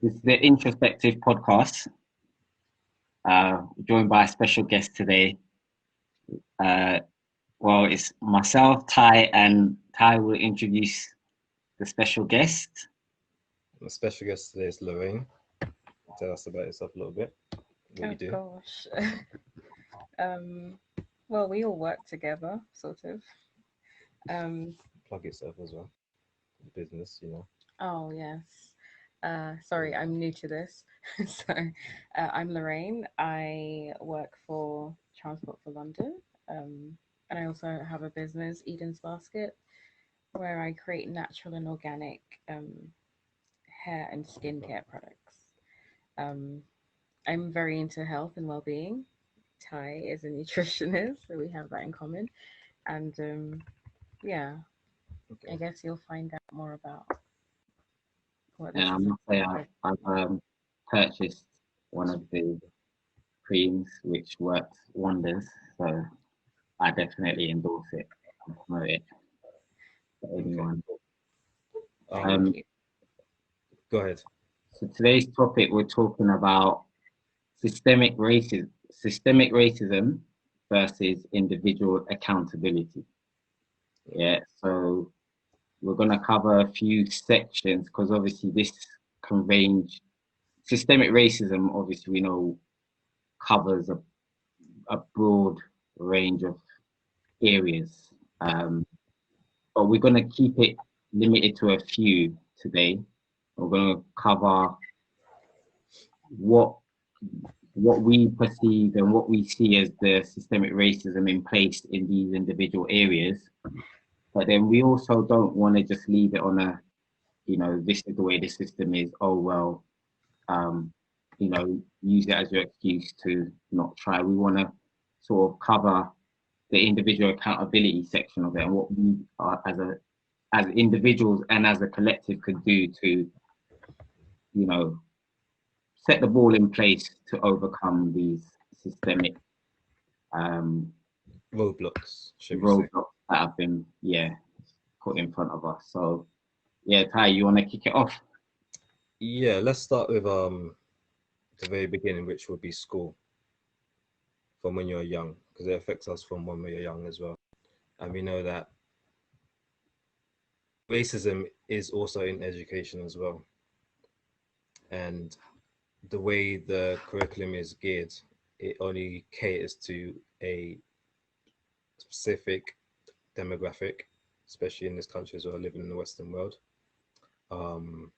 This is the Introspective Podcast, joined by a special guest today. Uh, it's myself, Ty, and Ty will introduce the special guest. The special guest today is Lorraine. Tell us about yourself a little bit. What you do. Gosh. Well, we all work together, sort of. Plug yourself as well. The business, you know. Oh, yes. Sorry, I'm new to this. So, I'm Lorraine. I work for Transport for London. And I also have a business, Eden's Basket, where I create natural and organic hair and skincare products. Um, I'm very into health and well-being. Ty is a nutritionist, so we have that in common. And yeah, I Okay. guess you'll find out more about what And this I is must say, about. I've purchased one of the creams which works wonders. So I definitely endorse it and promote it for Okay. anyone. Thank Um, you. Go ahead. so today's topic, we're talking about systemic racism versus individual accountability. Yeah, so we're going to cover a few sections because obviously this can range. Systemic racism, obviously, we know covers a broad range of areas, but we're going to keep it limited to a few today. We're going to cover what what we perceive and what we see as the systemic racism in place in these individual areas. But then we also don't want to just leave it on this is the way the system is. Oh, well, um, use it as your excuse to not try. We want to sort of cover the individual accountability section of it and what we are as individuals and as a collective could do to, set the ball in place to overcome these systemic um, Roadblocks, should we say? roadblocks that have been, put in front of us. So, yeah, Ty, you want to kick it off? Yeah, let's start with the very beginning, which would be school. From when you're young, because it affects us from when we're young as well. And we know that racism is also in education as well. And the way the curriculum is geared, it only caters to a specific demographic, especially in this country as well, living in the Western world. Um,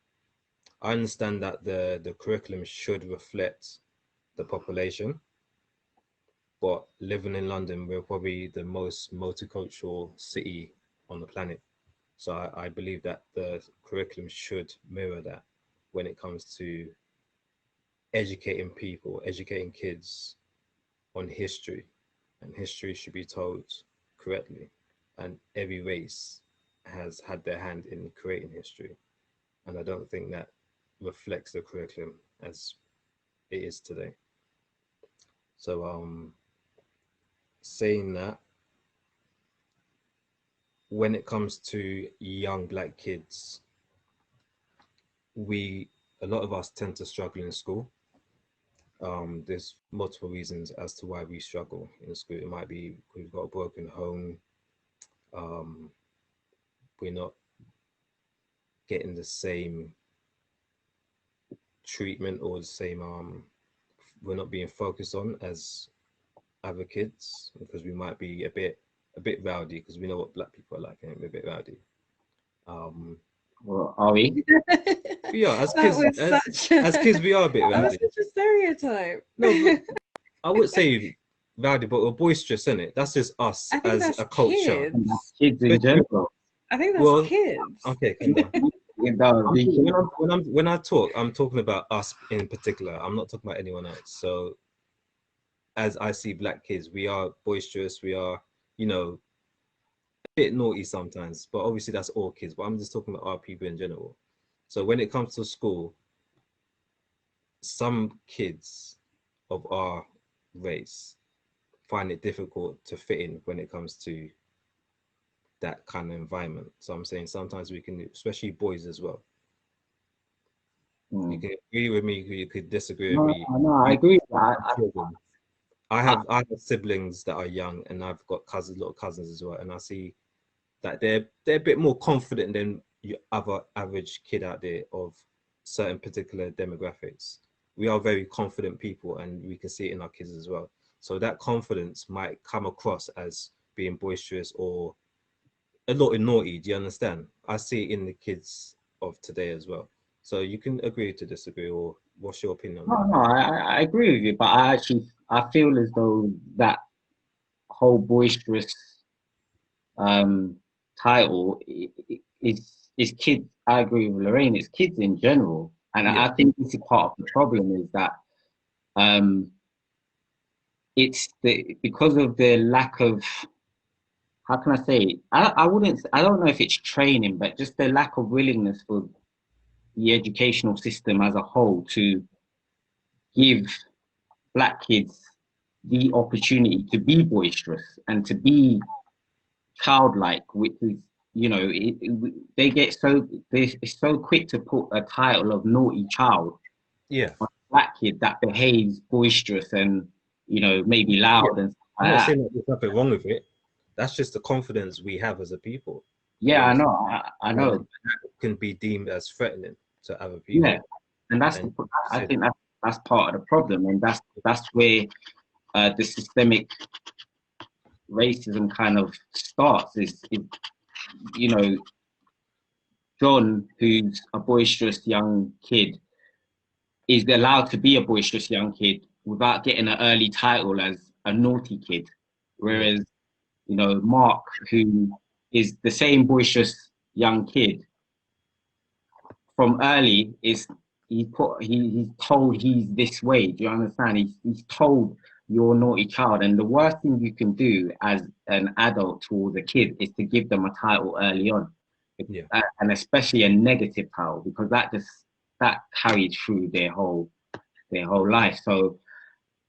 I understand that the curriculum should reflect the population, but living in London, we're probably the most multicultural city on the planet. So I believe that the curriculum should mirror that when it comes to educating people, educating kids on history, and history should be told correctly. And every race has had their hand in creating history. And I don't think that reflects the curriculum as it is today. So, saying that, when it comes to young black kids, we a lot of us tend to struggle in school. There's multiple reasons as to why we struggle in school. It might be we've got a broken home, um, we're not getting the same treatment or the same we're not being focused on as other kids because we might be a bit rowdy because we know what black people are like and we're a bit rowdy. Um, Well, are we? yeah, as That kids, was such a, as kids, we are a bit that was rowdy. such a stereotype. No, but I would say rowdy, but we're boisterous, isn't it? That's just us I think as that's a culture. And that's kids. kids in general. I think that's Well, kids. okay, calm down. When I talk, I'm talking about us in particular. I'm not talking about anyone else. So, as I see black kids, we are boisterous. We are, you know, a bit naughty sometimes. But obviously, that's all kids. But I'm just talking about our people in general. So when it comes to school, some kids of our race find it difficult to fit in when it comes to that kind of environment. So I'm saying sometimes we can, especially boys as well. You can agree with me, you could disagree with No, me. no, I agree. Children. I have siblings that are young, and I've got little cousins as well, and I see that they're a bit more confident than your other average kid out there of certain particular demographics. We are very confident people, and we can see it in our kids as well. So that confidence might come across as being boisterous or a little naughty. Do you understand? I see it in the kids of today as well. So you can agree to disagree, or what's your opinion on no, that? no, I agree with you, but I feel as though that whole boisterous um title is kids. I agree with Lorraine. It's kids in general, and Yeah, I think this is part of the problem is that um it's because of the lack of, how can I say it? I don't know if it's training, but just the lack of willingness for the educational system as a whole to give black kids the opportunity to be boisterous and to be childlike, which is, they get they're so quick to put a title of naughty child yeah, on a black kid that behaves boisterous and, maybe yeah. loud and stuff I'm like not that. saying that there's nothing wrong with it. That's just the confidence we have as a people. You Yeah, I understand? know, I And know. that can be deemed as threatening to other Yeah, people. and And I said, think that's part of the problem, and that's where the systemic racism kind of starts. Is you know John, who's a boisterous young kid, is allowed to be a boisterous young kid without getting an early title as a naughty kid, yeah, whereas Mark, who is the same boisterous young kid from early, is he's told he's this way. Do you understand? He's told you're a naughty child, and the worst thing you can do as an adult towards a kid is to give them a title early on, yeah, and especially a negative title, because that carries through their whole life. So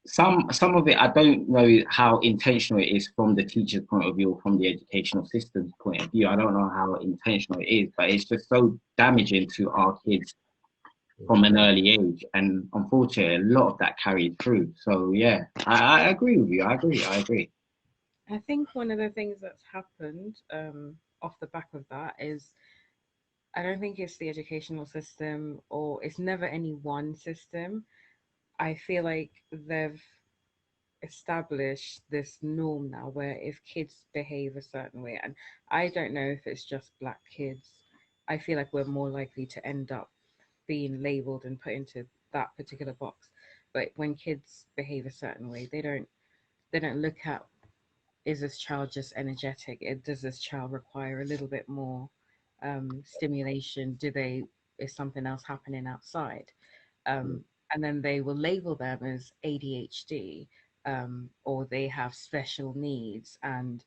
some of it, I don't know how intentional it is from the teacher's point of view or from the educational system's point of view. I don't know how intentional it is, but it's just so damaging to our kids from an early age, and unfortunately a lot of that carried through. So yeah, I agree with you. I agree. I think one of the things that's happened off the back of that is I don't think it's the educational system or it's never any one system. I feel like they've established this norm now where if kids behave a certain way, and I don't know if it's just black kids, I feel like we're more likely to end up being labeled and put into that particular box. But when kids behave a certain way, they don't look at, is this child just energetic? Does this child require a little bit more stimulation? Is something else happening outside? And then they will label them as ADHD, or they have special needs, and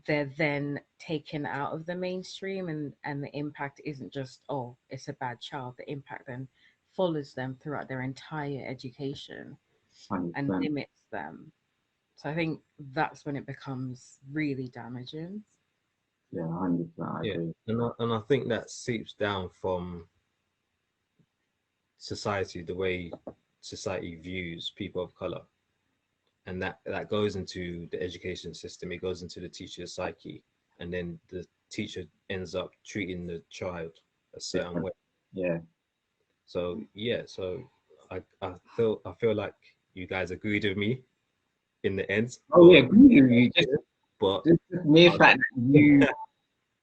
they're then taken out of the mainstream, and the impact isn't just, oh, it's a bad child. The impact then follows them throughout their entire education and 100%. limits them. So I think that's when it becomes really damaging. Yeah, 100%. I yeah. agree. And I think that seeps down from society, the way society views people of color, and that goes into the education system. It goes into the teacher's psyche, and then the teacher ends up treating the child a certain Different. way. Yeah. So yeah, so I feel like you guys agreed with me in the end, Oh yeah, agree with you. but Just the mere fact that you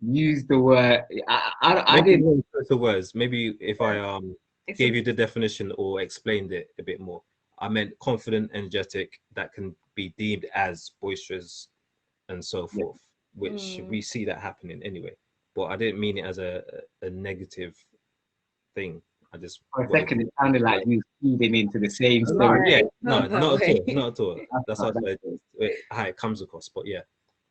use the word. I maybe did. one choice of words. Maybe if I It's a gave you the definition or explained it a bit more, I meant confident, energetic, that can be deemed as boisterous and so Yeah, forth, which mm, we see that happening anyway. But I didn't mean it as a negative thing. I just for a wanted second, to. it sounded like you was feeding into the same No, yeah, yeah, stereotype. it's no, not that not at all, way. not at all. That's That's not, how that's how it comes across. But yeah,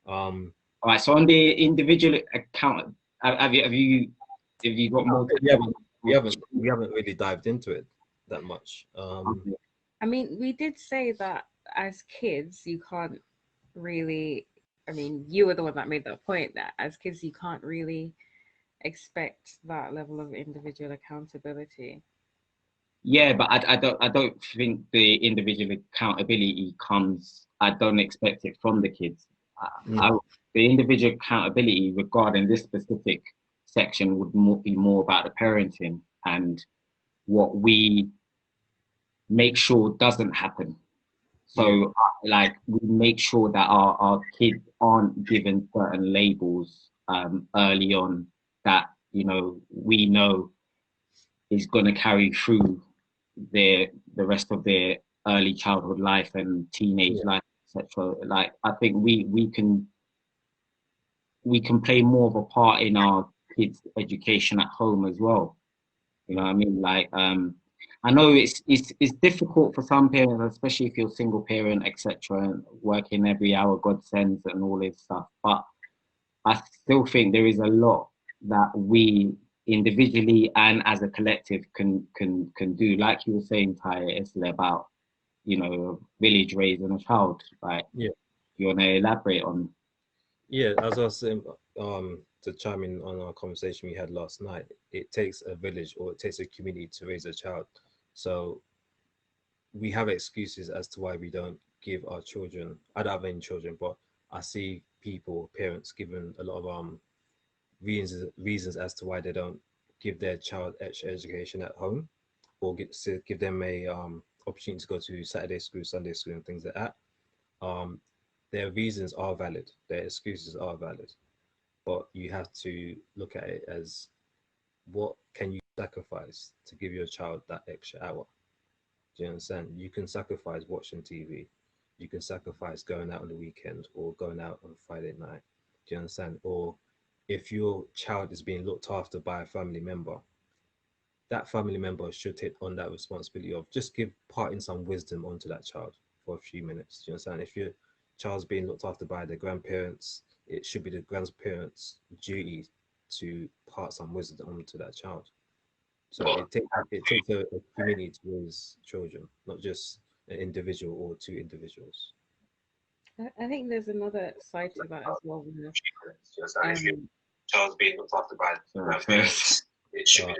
um, All right. So on the individual account, have you got more we time? haven't, we haven't really dived into it that much. Okay. I mean, we did say that as kids, you can't really. I mean, you were the one that made that point that as kids, you can't really expect that level of individual accountability. Yeah, but I don't think the individual accountability comes. I don't expect it from the kids. I, the individual accountability regarding this specific section would be more about the parenting and what we make sure doesn't happen. So, like, we make sure that our kids aren't given certain labels early on that, we know is going to carry through the rest of their early childhood life and teenage life, etc. Like, I think we can play more of a part in our kids' education at home as well. You know what I mean? Like, I know it's difficult for some parents, especially if you're a single parent, etc., and working every hour God sends and all this stuff. But I still think there is a lot that we individually and as a collective can do. Like you were saying, Ty, yesterday about village raising a child. Like, you want to elaborate on? Yeah, as I was saying, to chime in on our conversation we had last night, it takes a village or it takes a community to raise a child. So we have excuses as to why we don't give our children. I don't have any children, but I see people, parents, giving a lot of reasons as to why they don't give their child extra education at home, or give them a opportunity to go to Saturday school, Sunday school, and things like that. Um, their reasons are valid, their excuses are valid, but you have to look at it as, what can you sacrifice to give your child that extra hour? Do you understand? You can sacrifice watching TV. You can sacrifice going out on the weekend or going out on Friday night. Do you understand? Or if your child is being looked after by a family member, that family member should take on that responsibility of just parting some wisdom onto that child for a few minutes. Do you understand? If your child's being looked after by the grandparents, it should be the grandparents' duty to part some wisdom onto that child. So it takes a community to raise children, not just an individual or two individuals. I think there's another side to that as well. Child's being looked after by the grandparents. It should be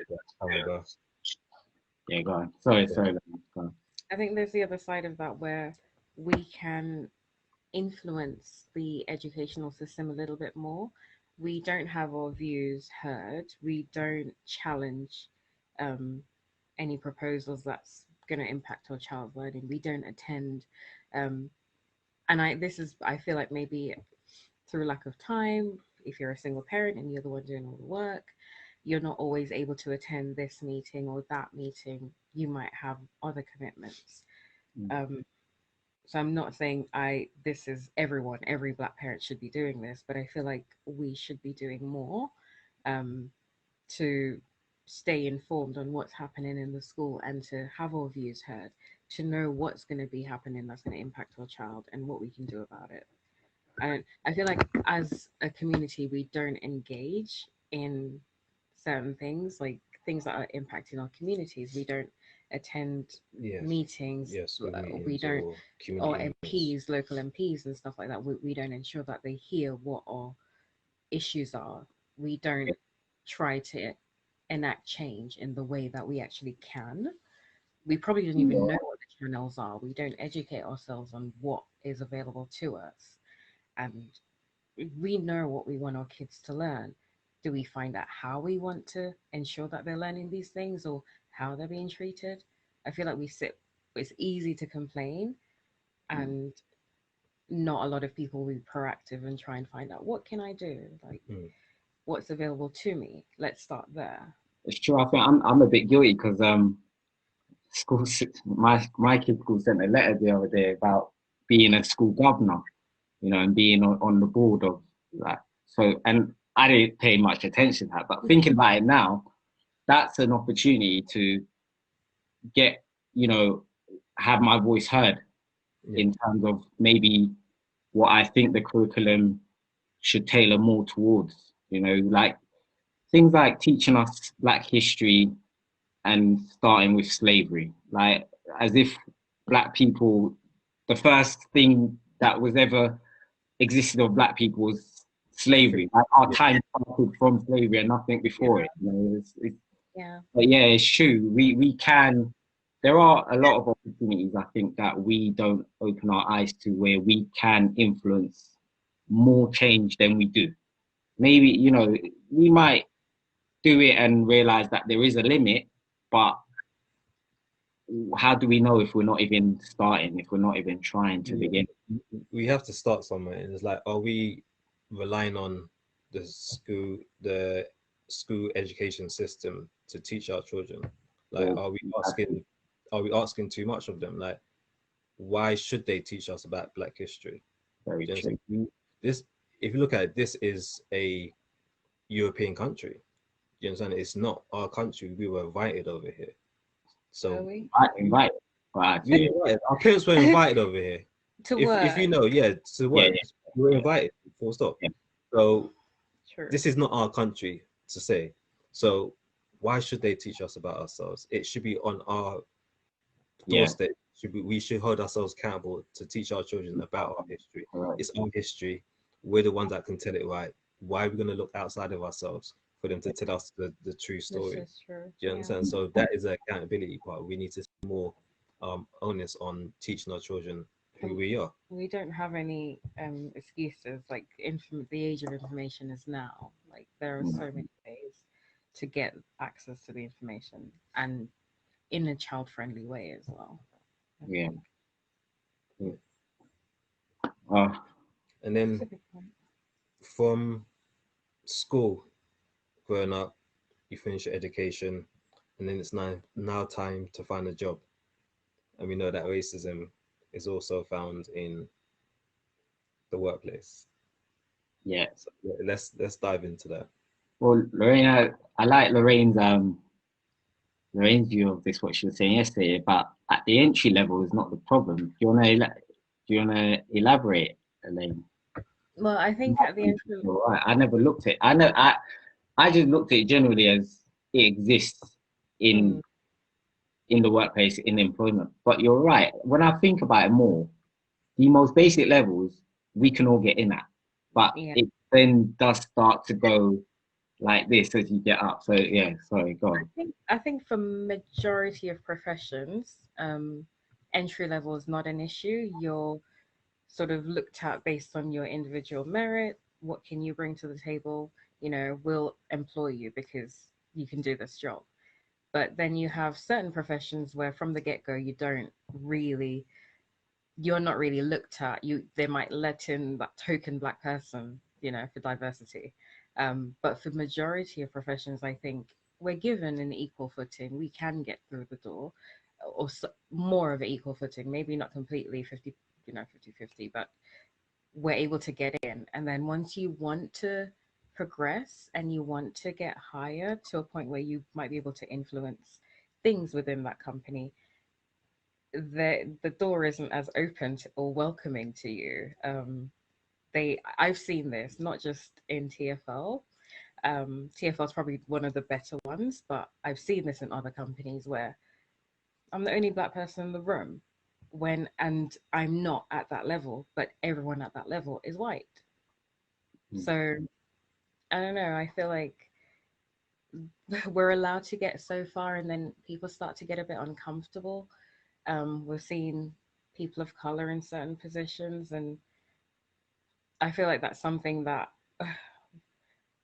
Yeah, go on. Sorry. Go on. I think there's the other side of that where we can influence the educational system a little bit more. We don't have our views heard. We don't challenge um, any proposals that's going to impact our child's learning. We don't attend, um, and I feel like maybe through lack of time. If you're a single parent and you're the one doing all the work, you're not always able to attend this meeting or that meeting. You might have other commitments. Um, so I'm not saying this is every black parent should be doing this, but I feel like we should be doing more um, to stay informed on what's happening in the school and to have our views heard, to know what's going to be happening that's going to impact our child and what we can do about it. And I feel like as a community, we don't engage in certain things, like things that are impacting our communities. We don't attend meetings. School We meetings don't, or or community meetings. MPs, local MPs, and stuff like that. We don't ensure that they hear what our issues are. We don't try to enact change in the way that we actually can. We probably don't even know what the channels are. We don't educate ourselves on what is available to us. And we know what we want our kids to learn. Do we find out how we want to ensure that they're learning these things or how they're being treated? I feel like it's easy to complain and not a lot of people will be proactive and try and find out, what can I do? Like, what's available to me? Let's start there. It's true. I think I'm a bit guilty because school my kid's school sent a letter the other day about being a school governor, and being on the board of that. So, and I didn't pay much attention to that, but thinking about it now, that's an opportunity to get, have my voice heard in terms of maybe what I think the curriculum should tailor more towards, like things like teaching us Black history and starting with slavery, like as if Black people, the first thing that was ever existed of Black people was slavery. Like our time started from slavery and nothing before it. Yeah. But yeah, it's true. We can there are a lot of opportunities, I think, that we don't open our eyes to, where we can influence more change than we do. Maybe, you know, we might do it and realize that there is a limit, but how do we know if we're not even starting, if we're not even trying to begin? We have to start somewhere. And it's like, are we relying on the school education system to teach our children? Like, Or are we asking too much of them? Like, why should they teach us about Black history? very Do you true. understand? This, if you look at it, this is a European country. Do you understand? It's not our country. We were invited over here. Are So we? Right. Right. we were invited. Our parents were invited over here. To If you work. know, yeah, to Yeah, work. We were invited, full stop. yeah. So True. this is not our country to say. So why should they teach us about ourselves? It should be on our Yeah. doorstep. We should hold ourselves accountable to teach our children about our history. Correct. It's our history. We're the ones that can tell it right. Why are we going to look outside of ourselves for them to tell us the true story? This is true. Do you understand? So that is the accountability part. We need to see more onus on teaching our children who we are. We don't have any excuses. Like the age of information is now. Like there are so many ways to get access to the information, and in a child-friendly way as well. I Yeah. think. Uh, And That's a then good point. from school, growing up, you finish your education, and then it's now time to find a job. And we know that racism is also found in the workplace. yeah. So let's dive into that. Well, Lorraine, I like Lorraine's view of this, what she was saying yesterday, but at the entry level is not the problem. Do you wanna elaborate, Elaine? Well, I think at the end of All right. I never looked at it. I just looked at it generally as it exists in mm, in the workplace, in employment. But you're right. When I think about it more, the most basic levels we can all get in at, but yeah, it then does start to go like this as you get up. So yeah, sorry, go on. I think for majority of professions, entry level is not an issue. You're sort of looked at based on your individual merit. What can you bring to the table? We'll employ you because you can do this job. But then you have certain professions where from the get go you're not really looked at. They might let in that token black person, for diversity. But for majority of professions, I think we're given an equal footing. We can get through the door, or more of an equal footing. Maybe not completely 50, 50-50, but we're able to get in. And then once you want to progress and you want to get higher to a point where you might be able to influence things within that company, the door isn't as open or welcoming to you. I've seen this not just in TFL. TFL is probably one of the better ones, but I've seen this in other companies where I'm the only black person in the room and I'm not at that level, but everyone at that level is white. So I don't know. I feel like we're allowed to get so far, and then people start to get a bit uncomfortable. We're seeing people of color in certain positions, and I feel like that's something that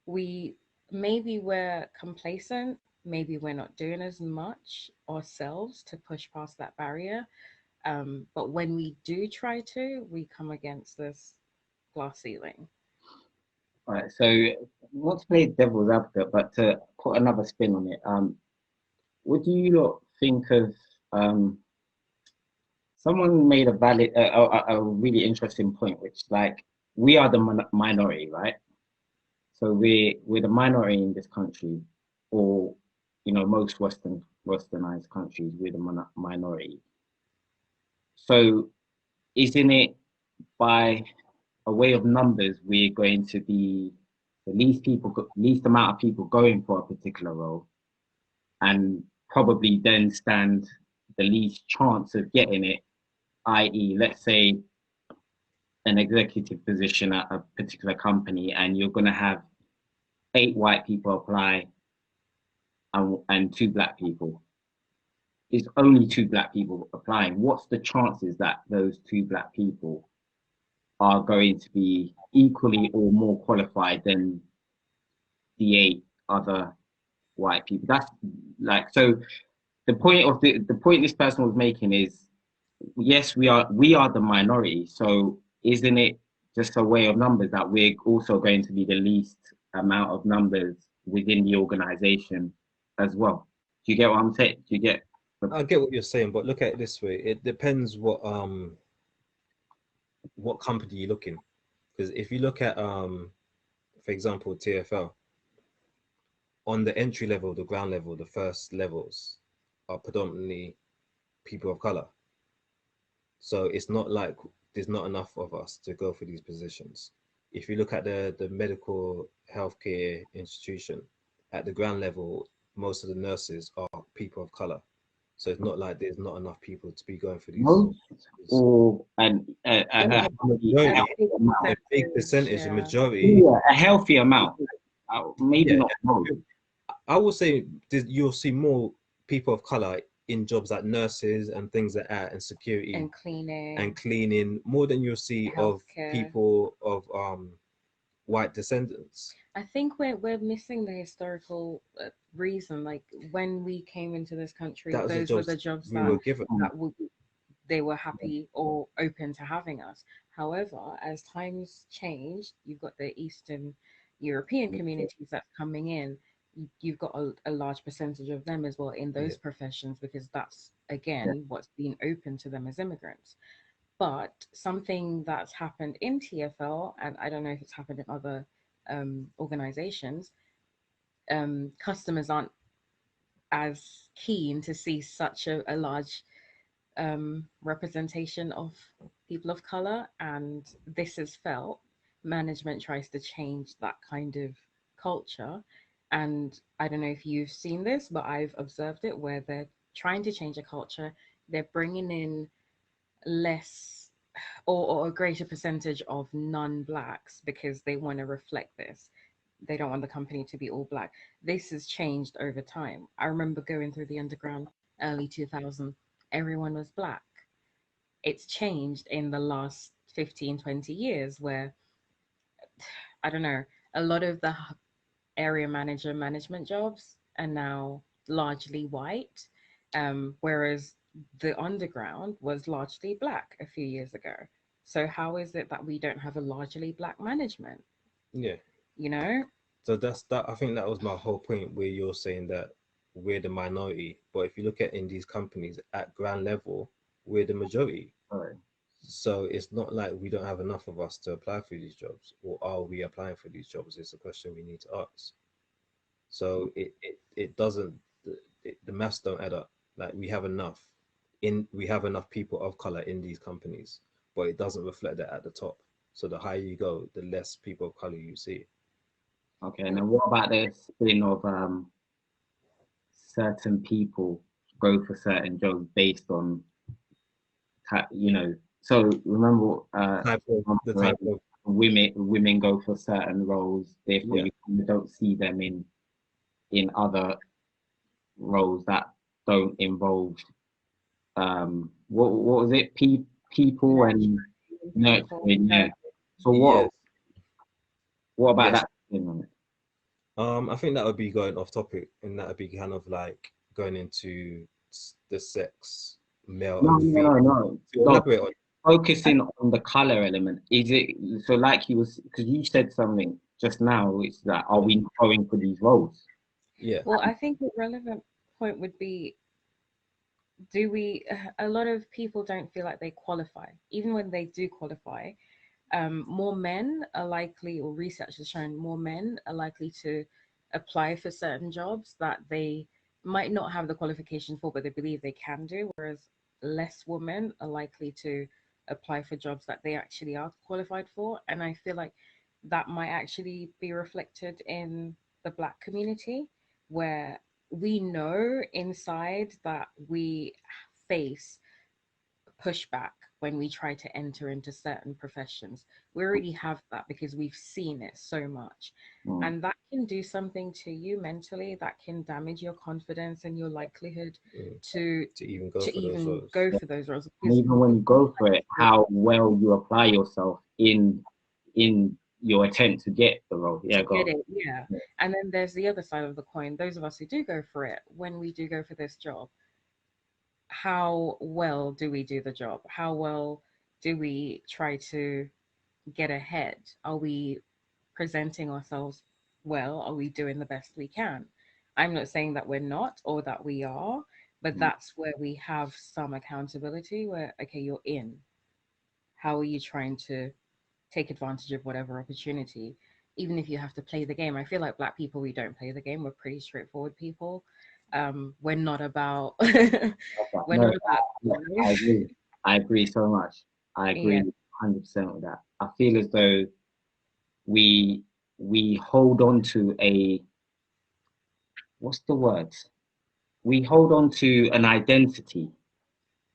we we're complacent, maybe we're not doing as much ourselves to push past that barrier. But when we do try to, we come against this glass ceiling. All right. So not to play devil's advocate, but to put another spin on it. What do you lot think of um someone made a valid, a really interesting point, which like we are the minority, right? So we're the minority in this country, or most westernized countries, we're the minority. So isn't it by a way of numbers we're going to be the least amount of people going for a particular role, and probably then stand the least chance of getting it, i.e., let's say an executive position at a particular company, and you're going to have 8 white people apply and 2 black people. it's only 2 black people applying, what's the chances that those 2 black people are going to be equally or more qualified than the 8 other white people? That's like, so the point this person was making is, yes, we are the minority. So isn't it just a way of numbers that we're also going to be the least amount of numbers within the organization as well? Do you get what I'm saying? Do you get? I get what you're saying, but look at it this way: it depends what company you're looking. Because if you look at for example, TFL, on the entry level, the ground level, the first levels are predominantly people of color. So it's not like there's not enough of us to go for these positions. If you look at the medical healthcare institution, at the ground level, most of the nurses are people of color. So it's not like there's not enough people to be going for these. Most or a A big percentage, a Yeah. majority. yeah, a healthy amount. Maybe Yeah, not most. I will say you'll see more people of color in jobs like nurses and things like that, and security And cleaning more than you'll see of healthcare. people of white descendants. I think we're missing the historical reason. Like when we came into this country, That was the those were jobs the jobs we were given. that would they were happy or open to having us. However, as times changed, you've got the Eastern European communities that's coming in. You've got a large percentage of them as well in Yeah. those professions because that's again what's been open to them as immigrants. But something that's happened in TFL, and I don't know if it's happened in other organizations, customers aren't as keen to see such a large representation of people of color, and this is felt. Management tries to change that kind of culture, and I don't know if you've seen this, but I've observed it where they're trying to change a culture. They're bringing in less or a greater percentage of non-blacks because they want to reflect this. They don't want the company to be all black. This has changed over time. I remember going through the underground early 2000, everyone was black. It's changed in the last 15, 20 years where, I don't know, a lot of the area manager management jobs are now largely white, whereas the underground was largely black a few years ago. So how is it that we don't have a largely black management? Yeah. You know, So that's that. I think that was my whole point where you're saying that we're the minority, but if you look at in these companies at ground level, we're the majority. Sorry. So it's not like we don't have enough of us to apply for these jobs, or are we applying for these jobs? It's a question we need to ask. So it doesn't the maths don't add up. Like we have enough people of color in these companies, but it doesn't reflect that at the top. So the higher you go, the less people of color you see. Okay, and then what about the spin of certain people go for certain jobs based on you know? So remember, The type of women go for certain roles, therefore yeah. you don't see them in other roles that don't involve what was it? People and people. nurturing, yeah. So Yes. what about Yes. that spin on it? I think that would be going off topic, and that would be kind of like going into the sex, male No, and no, female. no, no. To No, elaborate on, focusing on the color element. Is it so like you was because you said something just now, it's that are we going for these roles? yeah, Well, I think the relevant point would be, do we, a lot of people don't feel like they qualify. Even when they do qualify, more men are likely, or research has shown more men are likely to apply for certain jobs that they might not have the qualification for, but they believe they can do, whereas less women are likely to apply for jobs that they actually are qualified for. And I feel like that might actually be reflected in the Black community, where we know inside that we face pushback when we try to enter into certain professions. We already have that because we've seen it so much. Mm. And that can do something to you mentally, that can damage your confidence and your likelihood to to even go to for those even roles. go for those roles. And Because even when you go for it, how well you apply yourself in your attempt to get the role. Yeah, to go get on. it, yeah. Yeah. And then there's the other side of the coin. Those of us who do go for it, when we do go for this job, how well do we do the job? How well do we try to get ahead? Are we presenting ourselves well? Are we doing the best we can? I'm not saying that we're not or that we are, but Mm. that's where we have some accountability where, okay, you're in. How are you trying to take advantage of whatever opportunity? Even if you have to play the game. I feel like Black people, we don't play the game. We're pretty straightforward people. We're not about, we're No, not about, I agree. I agree so much. I agree yeah, 100% with that. I feel as though we we hold on to a, what's the word? We hold on to an identity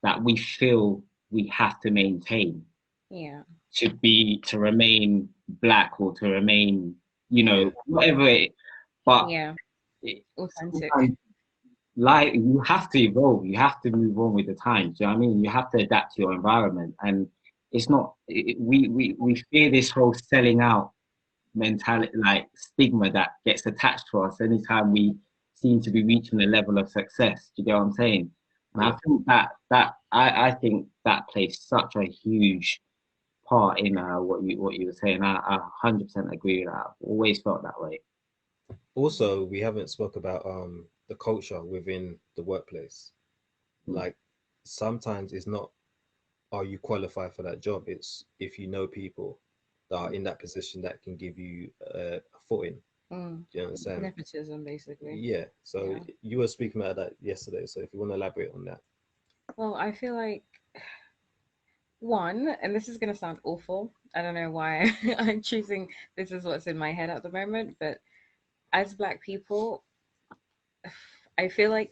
that we feel we have to maintain yeah, to remain black or to remain, Yeah, whatever it. But yeah, it, authentic. sometimes like you have to evolve, you have to move on with the times. Do you know what I mean? You have to adapt to your environment, and it's not. We fear this whole selling out mentality, like stigma that gets attached to us anytime we seem to be reaching a level of success. Do you get what I'm saying? And I yeah. think I think that plays such a huge part in what you were saying. I 100% agree with that. I've always felt that way. Also, we haven't spoke about the culture within the workplace. Mm. Like sometimes it's not are you qualified for that job? It's if you know people that are in that position that can give you a footing. Mm. Do you understand? Nepotism, basically. Yeah. So Yeah. you were speaking about that yesterday. So if you want to elaborate on that. Well, I feel like one, and this is going to sound awful. I don't know why I'm choosing this is what's in my head at the moment, but as Black people, I feel like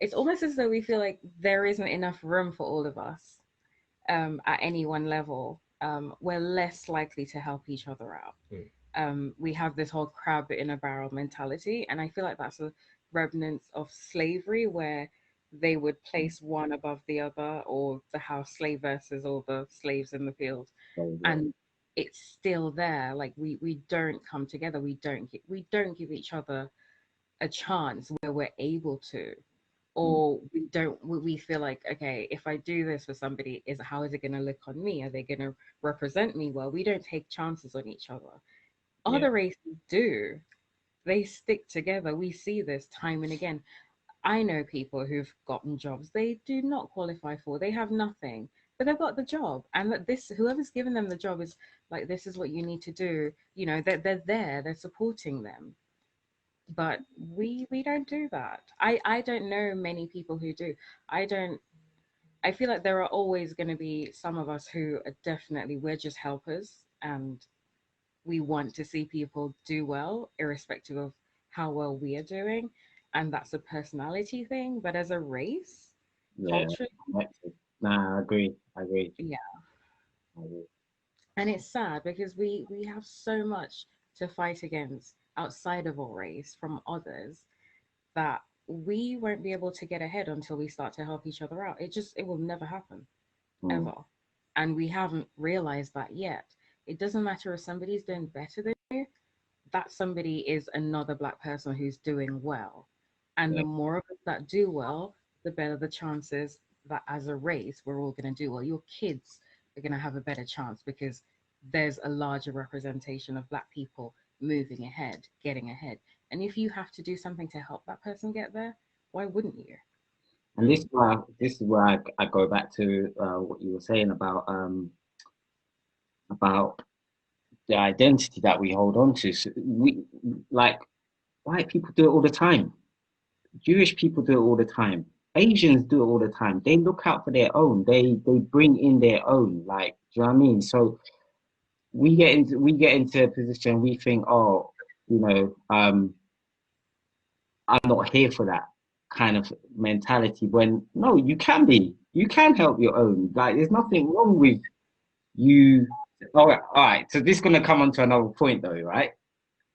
it's almost as though we feel like there isn't enough room for all of us at any one level. We're less likely to help each other out. Mm. We have this whole crab in a barrel mentality, and I feel like that's a remnant of slavery where they would place one above the other, or the house slave versus all the slaves in the field, So, yeah. and it's still there. Like we don't come together. We don't give each other a chance where we're able to, Mm. or we feel like, okay, if I do this for somebody, is how is it going to look on me? Are they going to represent me well? We don't take chances on each other. Yeah. Other races do. They stick together. We see this time and again. I know people who've gotten jobs they do not qualify for. They have nothing, but they've got the job. And that this whoever's given them the job is like, this is what you need to do. They're there, they're supporting them. But we don't do that. I don't know many people who do. I don't I feel like there are always going to be some of us who are definitely, we're just helpers, and we want to see people do well, irrespective of how well we are doing. And that's a personality thing. But as a race, Yeah, culture, nah, I agree. I agree. yeah. I agree. And it's sad because we have so much to fight against outside of our race from others that we won't be able to get ahead until we start to help each other out. It will never happen, Mm. ever. And we haven't realized that yet. It doesn't matter if somebody's doing better than you, that somebody is another Black person who's doing well. And Yeah. the more of us that do well, the better the chances that as a race, we're all going to do well. Your kids are going to have a better chance because there's a larger representation of Black people moving ahead, getting ahead. And if you have to do something to help that person get there, why wouldn't you? And this is where I go back to what you were saying about the identity that we hold on to. So like white people do it all the time. Jewish people do it all the time. Asians do it all the time. They look out for their own. They bring in their own. Like, do you know what I mean? So we get into a position we think, oh, you know, I'm not here for that kind of mentality. When no, you can be. you can help your own. Like, there's nothing wrong with you. All right. So this is gonna come on to another point, though, right?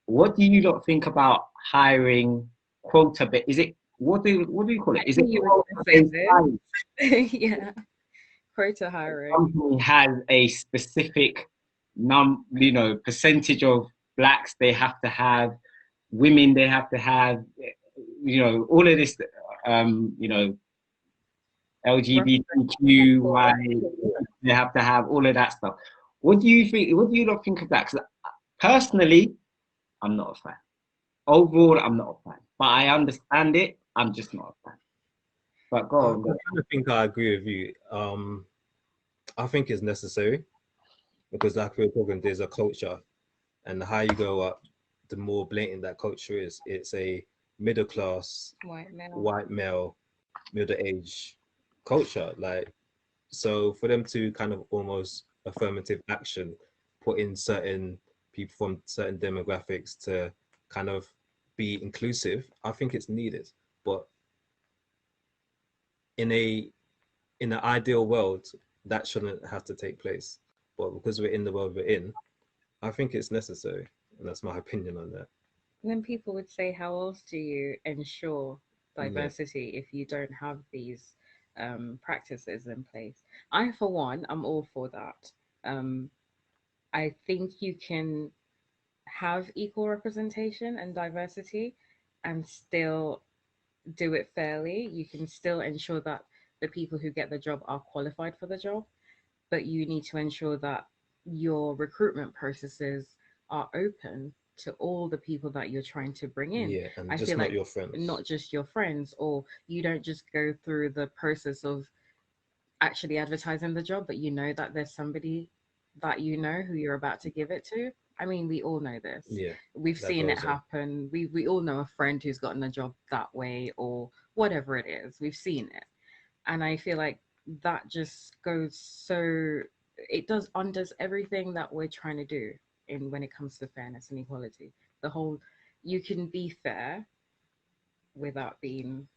What do you lot think about hiring quota? Is it what do you call it? Is I it knew you were quota going to based say hiring? this. Yeah, quota hiring. Company has a specific percentage of blacks they have to have, women they have to have, all of this, LGBTQY, they have to have all of that stuff. What do you think? What do you not think of that? Because personally, I'm not a fan. Overall, I'm not a fan. But I understand it. I'm just not a fan. But go I on. kind of think I agree with you. I think it's necessary because, like we were talking, there's a culture, and the higher you go up, the more blatant that culture is. It's a middle class, white male, middle age culture. Like, so for them to kind of almost affirmative action, put in certain people from certain demographics to kind of be inclusive, I think it's needed. But in an ideal world, that shouldn't have to take place. But because we're in the world we're in, I think it's necessary. And that's my opinion on that. And then people would say, how else do you ensure Yeah. diversity if you don't have these practices in place? I, for one, I'm all for that. I think you can have equal representation and diversity and still do it fairly. You can still ensure that the people who get the job are qualified for the job, but you need to ensure that your recruitment processes are open to all the people that you're trying to bring in. Yeah, and I just feel not like your friends. not just your friends, or you don't just go through the process of actually advertising the job, but you know that there's somebody that you know who you're about to give it to. I mean, we all know this. Yeah, We've that seen it goes on. happen. We all know a friend who's gotten a job that way or whatever it is. We've seen it. And I feel like that just goes so it does undoes everything that we're trying to do in when it comes to fairness and equality. The whole you can be fair without being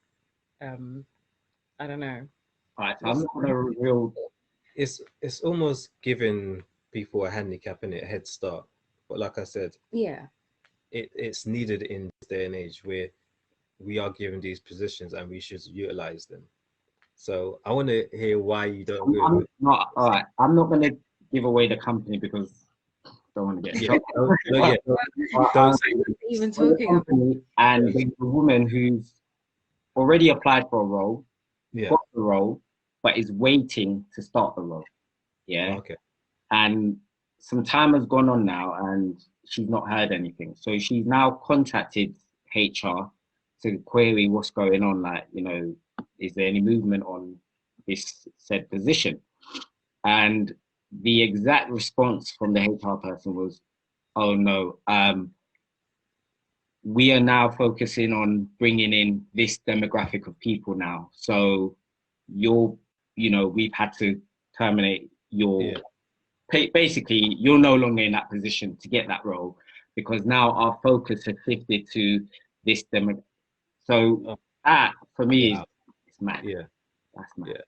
I don't know. All right, so I'm not gonna reveal. It's almost giving people a handicap in it, a head start. But like I said, Yeah. it's needed in this day and age where we are given these positions and we should utilize them. So I want to hear why you don't agree with I'm it. not all right. I'm not gonna give away the company because I don't want to get in Yeah, trouble. don't say Even For the talking about company, and there's a woman who's already applied for a role, yeah. got the role, but is waiting to start the role. Yeah. Okay. And some time has gone on now and she's not heard anything. So she's now contacted HR to query what's going on. Like, is there any movement on this said position? And the exact response from the HR person was, oh no, we are now focusing on bringing in this demographic of people now. So we've had to terminate your, basically, you're no longer in that position to get that role because now our focus has shifted to this demographic. So that, for me, is mad. Yeah. That's mad. Yeah.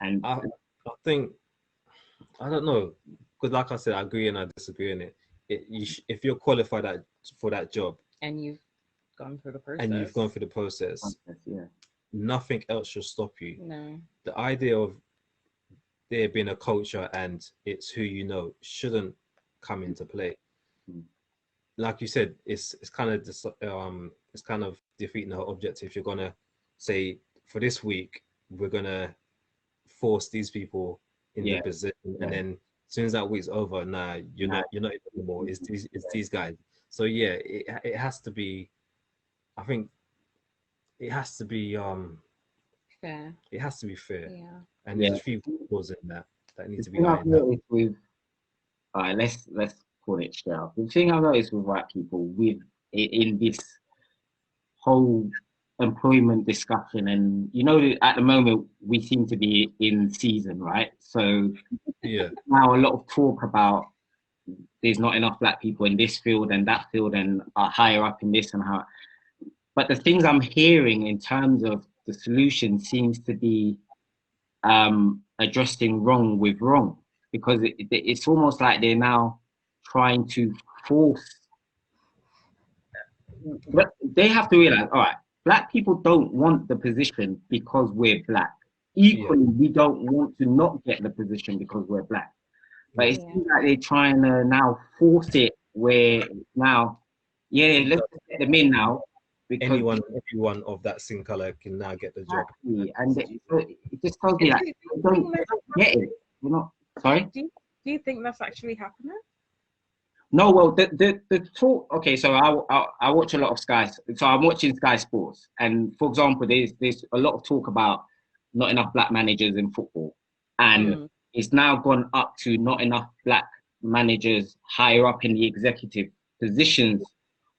And I think, I don't know, because like I said, I agree and I disagree in it. If you're qualified for that job and you've gone through the process. and you've gone through the process, yeah. nothing else should stop you. No. The idea of there being a culture and it's who you know shouldn't come into play. Like you said, it's kind of it's kind of defeating the whole objective. You're gonna say for this week we're gonna force these people in the position, and then as soon as that week's over, you're not anymore. It's these guys. So yeah, it has to be. I think it has to be fair. It has to be fair. Yeah. And there's a few clauses in that need to be I've noticed with, let's call it straight up. The thing I've noticed with white people in this whole employment discussion, and at the moment we seem to be in season, right? So now a lot of talk about there's not enough black people in this field and that field and higher up in this and how. But the things I'm hearing in terms of the solution seems to be addressing wrong with wrong, because it's almost like they're now trying to force. But they have to realize, all right, black people don't want the position because we're black. Equally, we don't want to not get the position because we're black. But it seems like they're trying to now force it where now, let's get them in now. Because everyone of that skin color can now get the job. And it just tells me that they don't get it. You're not sorry. Do you think that's actually happening? No, well, the talk. Okay, so I watch a lot of Sky. So I'm watching Sky Sports, and for example, there's a lot of talk about not enough black managers in football, and it's now gone up to not enough black managers higher up in the executive positions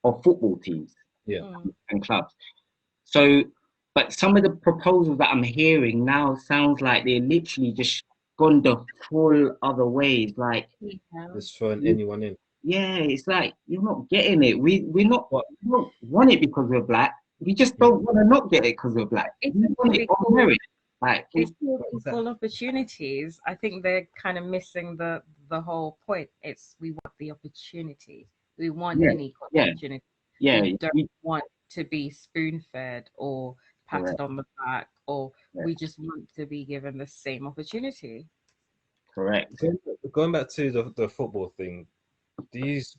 of football teams and clubs. So, but some of the proposals that I'm hearing now sounds like they're literally just gone the full other ways, like just throwing anyone in. Yeah, it's like you're not getting it. We don't want it because we're black. We just don't want to not get it because we're black. We want it on merit. Like equal opportunities. I think they're kind of missing the whole point. It's we want the opportunity. We want an equal opportunity. We don't want to be spoon-fed or patted on the back, or we just want to be given the same opportunity. Correct. Going back to the football thing, these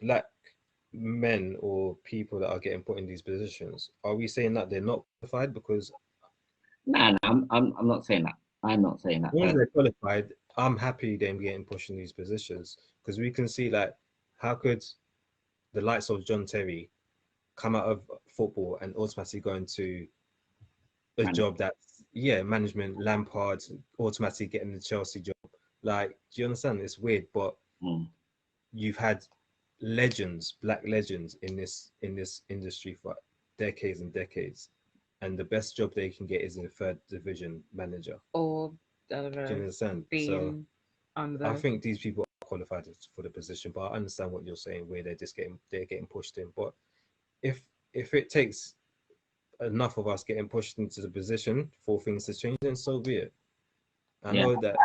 black men or people that are getting put in these positions, are we saying that they're not qualified? Because no, I'm not saying that. I'm not saying that. Once they're qualified, I'm happy them getting pushed in these positions, because we can see, like, how could the likes of John Terry come out of football and automatically go into a job that's management, Lampard automatically getting the Chelsea job. Like, do you understand? It's weird, but you've had legends, black legends in this industry for decades and decades, and the best job they can get is in a third division manager. Or I don't know, do you understand? So I think these people are qualified for the position, but I understand what you're saying, where they're getting pushed in. But if it takes enough of us getting pushed into the position for things to change, then so be it. I know that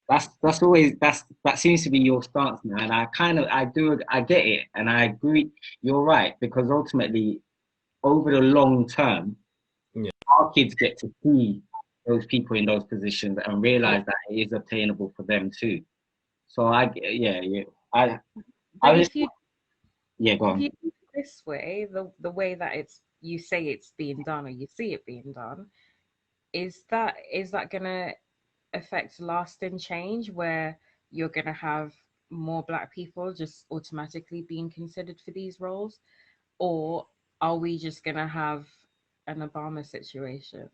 that seems to be your stance now, and I get it, and I agree. You're right, because ultimately, over the long term, our kids get to see those people in those positions and realize that it is obtainable for them too. So go on. If you do it this way, the way that you say it's being done, or you see it being done, is that gonna affect lasting change, where you're gonna have more black people just automatically being considered for these roles, or are we just gonna have an Obama situation?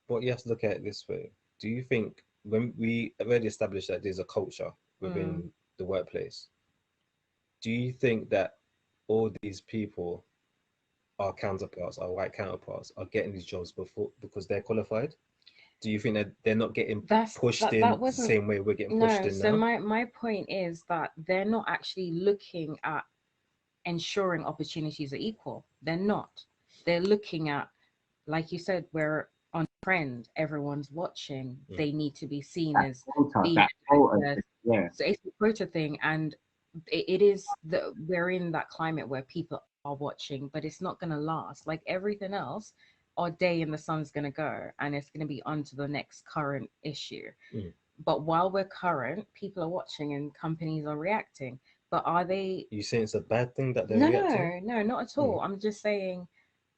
But you have to look at it this way. Do you think, when we already established that there's a culture within the workplace, do you think that all these people, our white counterparts, are getting these jobs because they're qualified? Do you think that they're not getting pushed in the same way we're getting pushed in now? So my point is that they're not actually looking at ensuring opportunities are equal. They're not. They're looking at, like you said, we're on trend, everyone's watching, they need to be seen as being so it's a quota thing, and it is we're in that climate where people are watching, but it's not going to last. Like everything else, our day in the sun's going to go, and it's going to be on to the next current issue. But while we're current, people are watching and companies are reacting. But are they? You saying it's a bad thing that they're reacting? No, not at all. I'm just saying,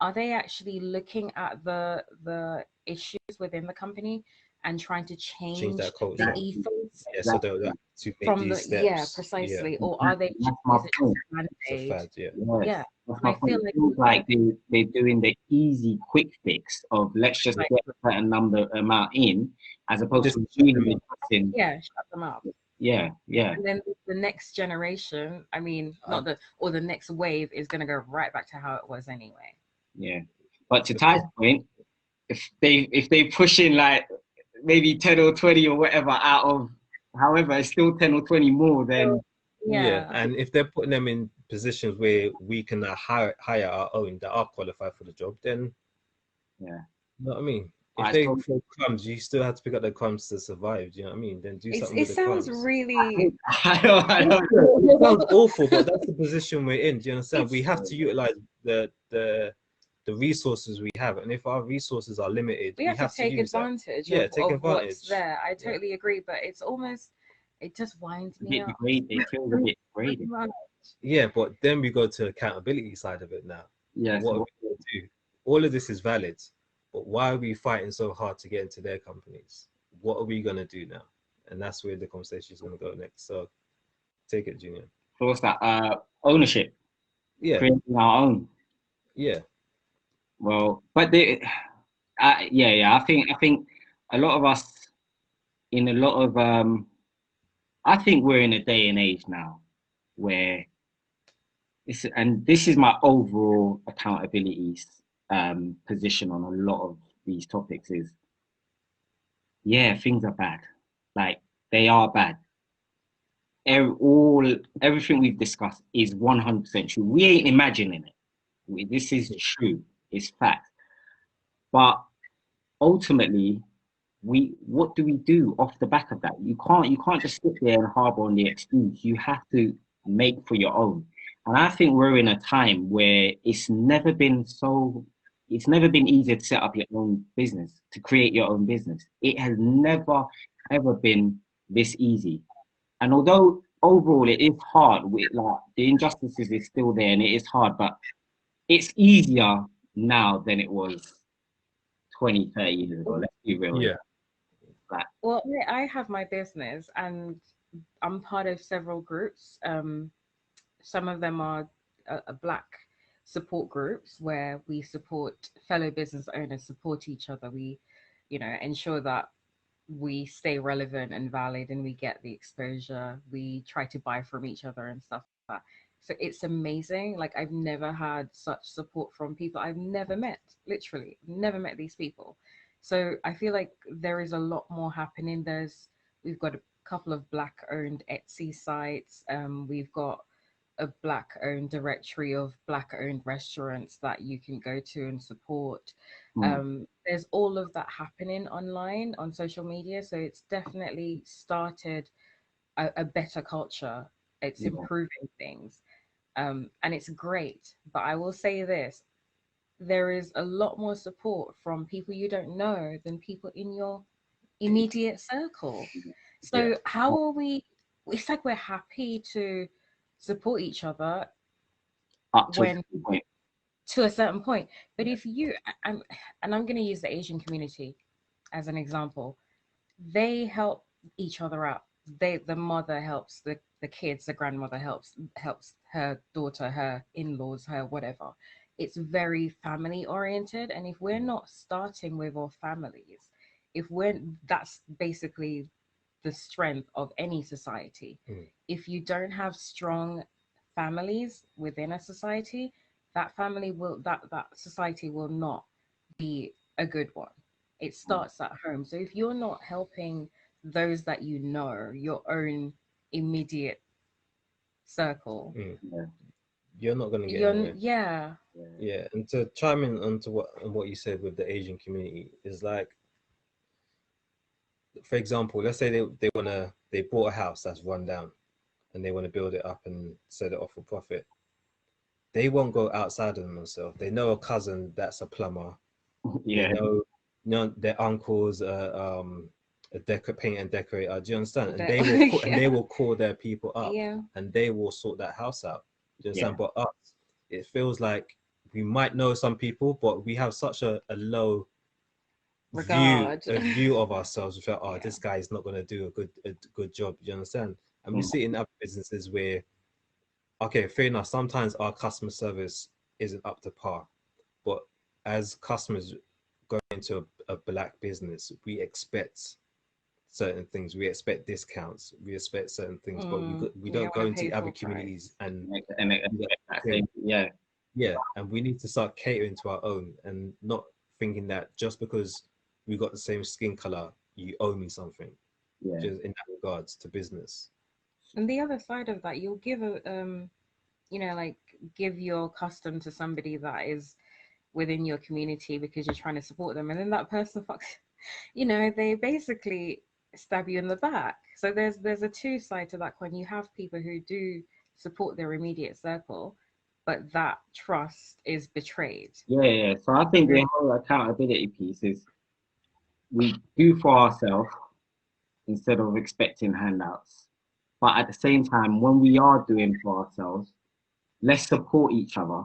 are they actually looking at the issues within the company and trying to change that culture, the ethos? So to make from these steps. Precisely. Or are they just a fad? I feel like they're doing the easy quick fix of let's just get a certain amount in, as opposed to really shut them up. Yeah. And then the next generation, I mean, the next wave is going to go right back to how it was anyway. Yeah, but to Ty's point, if they push in like maybe 10 or 20 or whatever out of, however, it's still 10 or 20 more, then and if they're putting them in positions where we can hire our own that are qualified for the job, then you know what I mean, if they throw crumbs, you still have to pick up the crumbs to survive. Do you know what I mean? Then do something with the crumbs. It sounds really. I don't It sounds awful, but that's the position we're in. Do you understand? We have to utilize the resources we have, and if our resources are limited, we have to take use advantage that. of what's there. I totally agree, but it's almost, it just winds me up. It feels a bit degrading. Yeah, but then we go to accountability side of it now. Yeah. What are we going to do? All of this is valid, but why are we fighting so hard to get into their companies? What are we going to do now? And that's where the conversation is going to go next. So take it, Junior. So what's that? Ownership. Yeah. Creating our own. Yeah. Well, but I think a lot of us in a lot of I think we're in a day and age now where and this is my overall accountability position on a lot of these topics is, yeah, things are bad. Like, they are bad. Everything we've discussed is 100% true. We ain't imagining it. This is true. It's fact. But ultimately, what do we do off the back of that? You can't just sit there and harbor on the excuse. You have to make for your own. And I think we're in a time where it's never been easier to set up your own business, to create your own business. It has never ever been this easy. And although overall it is hard, with like the injustices is still there and it is hard, but it's easier now than it was 20, 30 years ago. Let's be real. Yeah. Well, I have my business and I'm part of several groups. Some of them are Black support groups where we support fellow business owners, support each other. We, ensure that we stay relevant and valid and we get the exposure. We try to buy from each other and stuff like that. So it's amazing. Like, I've never had such support from people I've never met, literally, never met these people. So I feel like there is a lot more happening. We've got a couple of Black owned Etsy sites. We've got a Black owned directory of Black owned restaurants that you can go to and support. There's all of that happening online on social media. So it's definitely started a better culture. It's improving things. And it's great. But I will say this, there is a lot more support from people you don't know than people in your immediate circle. So how are we? It's like we're happy to support each other up to when a point. to a certain point. But if you, and I'm going to use the Asian community as an example, they help each other out. The mother helps the kids, the grandmother helps her daughter, her in-laws, her whatever. It's very family oriented, and if we're not starting with our families, that's basically the strength of any society. If you don't have strong families within a society, that society will not be a good one. It starts at home. So if you're not helping those that you know, your own immediate circle, you're not going to get anywhere. Yeah. And to chime in onto what you said with the Asian community is like, for example, let's say they bought a house that's run down and they want to build it up and set it off for profit. They won't go outside of themselves. They know a cousin that's a plumber. They know their uncle's a paint and decorator. Do you understand? And they will call their people up and they will sort that house out. Do you understand? But us, it feels like we might know some people, but we have such a low view of ourselves. We feel, this guy is not going to do a good job. Do you understand? And we see it in other businesses where, okay, fair enough, sometimes our customer service isn't up to par, but as customers go into a Black business, we expect certain things. We expect discounts. We expect certain things, but we don't go into other communities and and we need to start catering to our own and not thinking that just because we got the same skin color, you owe me something. Just in that regards to business. And the other side of that, you'll give give your custom to somebody that is within your community because you're trying to support them, and then that person fucks, they basically stab you in the back. So there's a two side to that coin. You have people who do support their immediate circle, but that trust is betrayed. Yeah. So I think the whole accountability piece is we do for ourselves instead of expecting handouts. But at the same time, when we are doing for ourselves, let's support each other.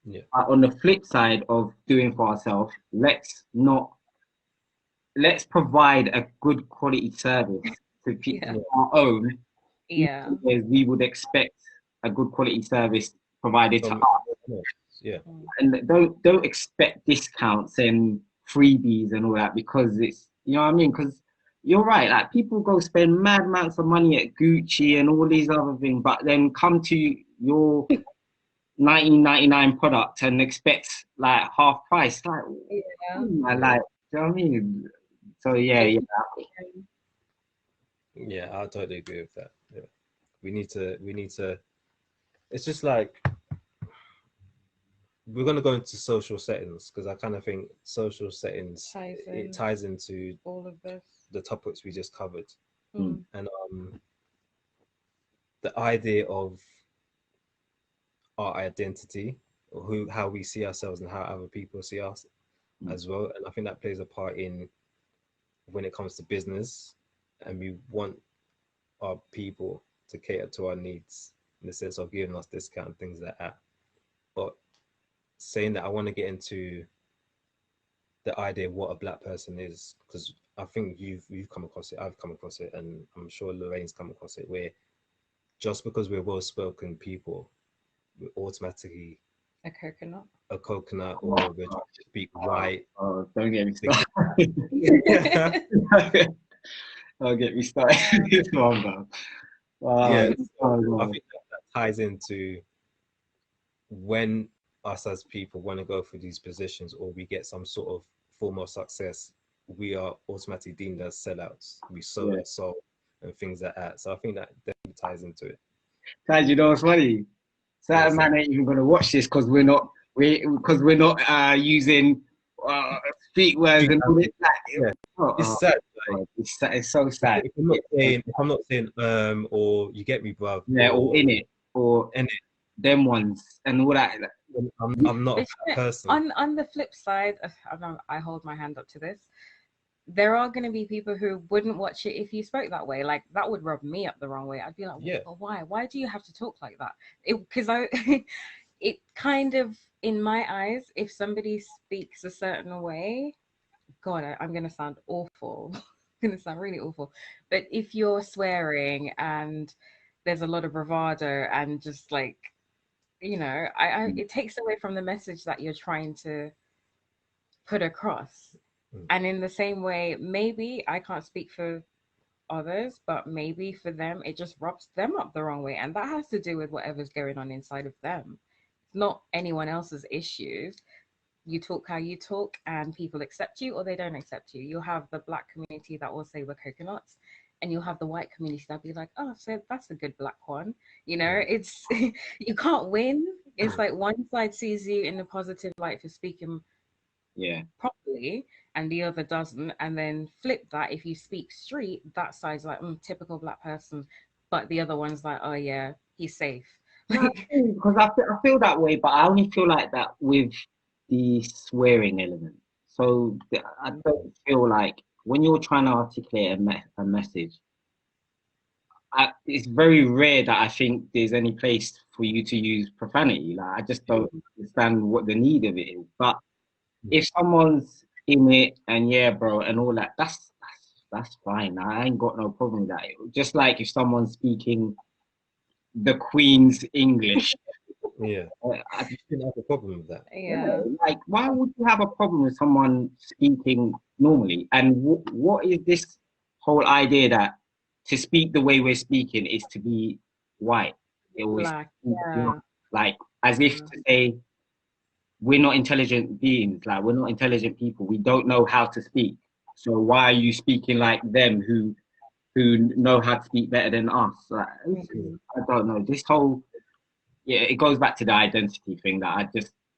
Yeah. On the flip side of doing for ourselves, let's provide a good quality service to people Yeah. our own. Yeah. As we would expect a good quality service provided to us. Yeah. And don't expect discounts and freebies and all that, because it's, you know what I mean? Because you're right, like people go spend mad amounts of money at Gucci and all these other things, but then come to your 1999 product and expect like half price. Like, like, do you know what I mean? So yeah. Yeah, I totally agree with that. Yeah. We need to, it's just like, we're going to go into social settings, because I kind of think social settings, it ties into all of this, the topics we just covered. Mm. And the idea of our identity, or how we see ourselves and how other people see us as well. And I think that plays a part in when it comes to business, and we want our people to cater to our needs in the sense of giving us discount and things like that. But saying that, I want to get into the idea of what a Black person is, because I think you've come across it, I've come across it, and I'm sure Lorraine's come across it, where just because we're well-spoken people, we're automatically a coconut, or we're trying to speak right. Oh, don't get me started. Don't get me started. This one, bro. Yeah, so I think that ties into when us as people want to go through these positions, or we get some sort of form of success, we are automatically deemed as sellouts. We sold and sold and things like that. So I think that definitely ties into it. Guys, you know what's funny? Certain man ain't even gonna watch this because we're not using street words and all this. It's sad. Like, it's so sad. If I'm not saying or you get me, bruv. Yeah, or in it, them ones and all that. I'm not a person. On the flip side, I hold my hand up to this. There are going to be people who wouldn't watch it if you spoke that way. Like, that would rub me up the wrong way. I'd be like, well, why? Why do you have to talk like that? Because it kind of, in my eyes, if somebody speaks a certain way, God, I'm going to sound awful. I'm going to sound really awful. But if you're swearing and there's a lot of bravado and just like, it takes away from the message that you're trying to put across. And in the same way, maybe I can't speak for others, but maybe for them, it just rubs them up the wrong way. And that has to do with whatever's going on inside of them. It's not anyone else's issues. You talk how you talk and people accept you or they don't accept you. You'll have the Black community that will say we're coconuts, and you'll have the white community that'll be like, oh, so that's a good Black one. It's you can't win. It's like one side sees you in a positive light for speaking properly and the other doesn't, and then flip that, if you speak street, that side's like typical Black person, but the other one's like, oh yeah, he's safe. Because I feel that way, but I only feel like that with the swearing element. So I don't feel like when you're trying to articulate a message, it's very rare that I think there's any place for you to use profanity. Like, I just don't understand what the need of it is. But if someone's in it and bro, and all that, that's fine. I ain't got no problem with that. Just like if someone's speaking the Queen's English. I just didn't have a problem with that. Like, why would you have a problem with someone speaking normally? And what is this whole idea that to speak the way we're speaking is to be white? It was like as if to say we're not intelligent beings, like we're not intelligent people. We don't know how to speak. So why are you speaking like them who know how to speak better than us? Like, I don't know. This whole it goes back to the identity thing that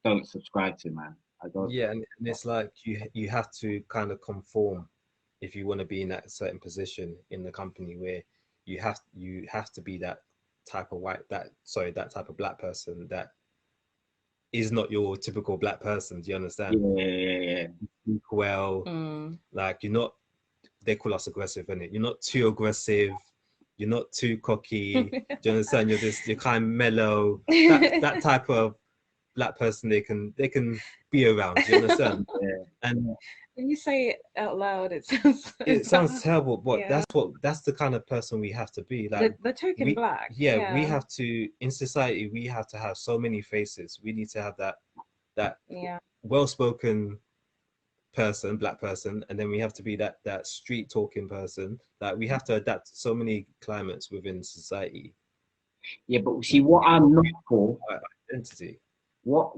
don't subscribe to, man. I don't. Yeah, and it's like you have to kind of conform if you want to be in that certain position in the company where you have to be that type of that type of black person that is not your typical black person. Do you understand? Yeah. Speak well, like you're not. They call us aggressive, innit? You're not too aggressive. You're not too cocky. Do you understand? You're kind of mellow. That type of black person they can be around. Do you understand? Yeah. And When you say it out loud, it sounds terrible, but yeah. that's the kind of person we have to be. Like The token black. we have to, in society, we have to have so many faces. We need to have that Yeah. well-spoken person, black person, and then we have to be that street talking person. Like we have to adapt to so many climates within society. Yeah, but see what I'm not for. Our identity. What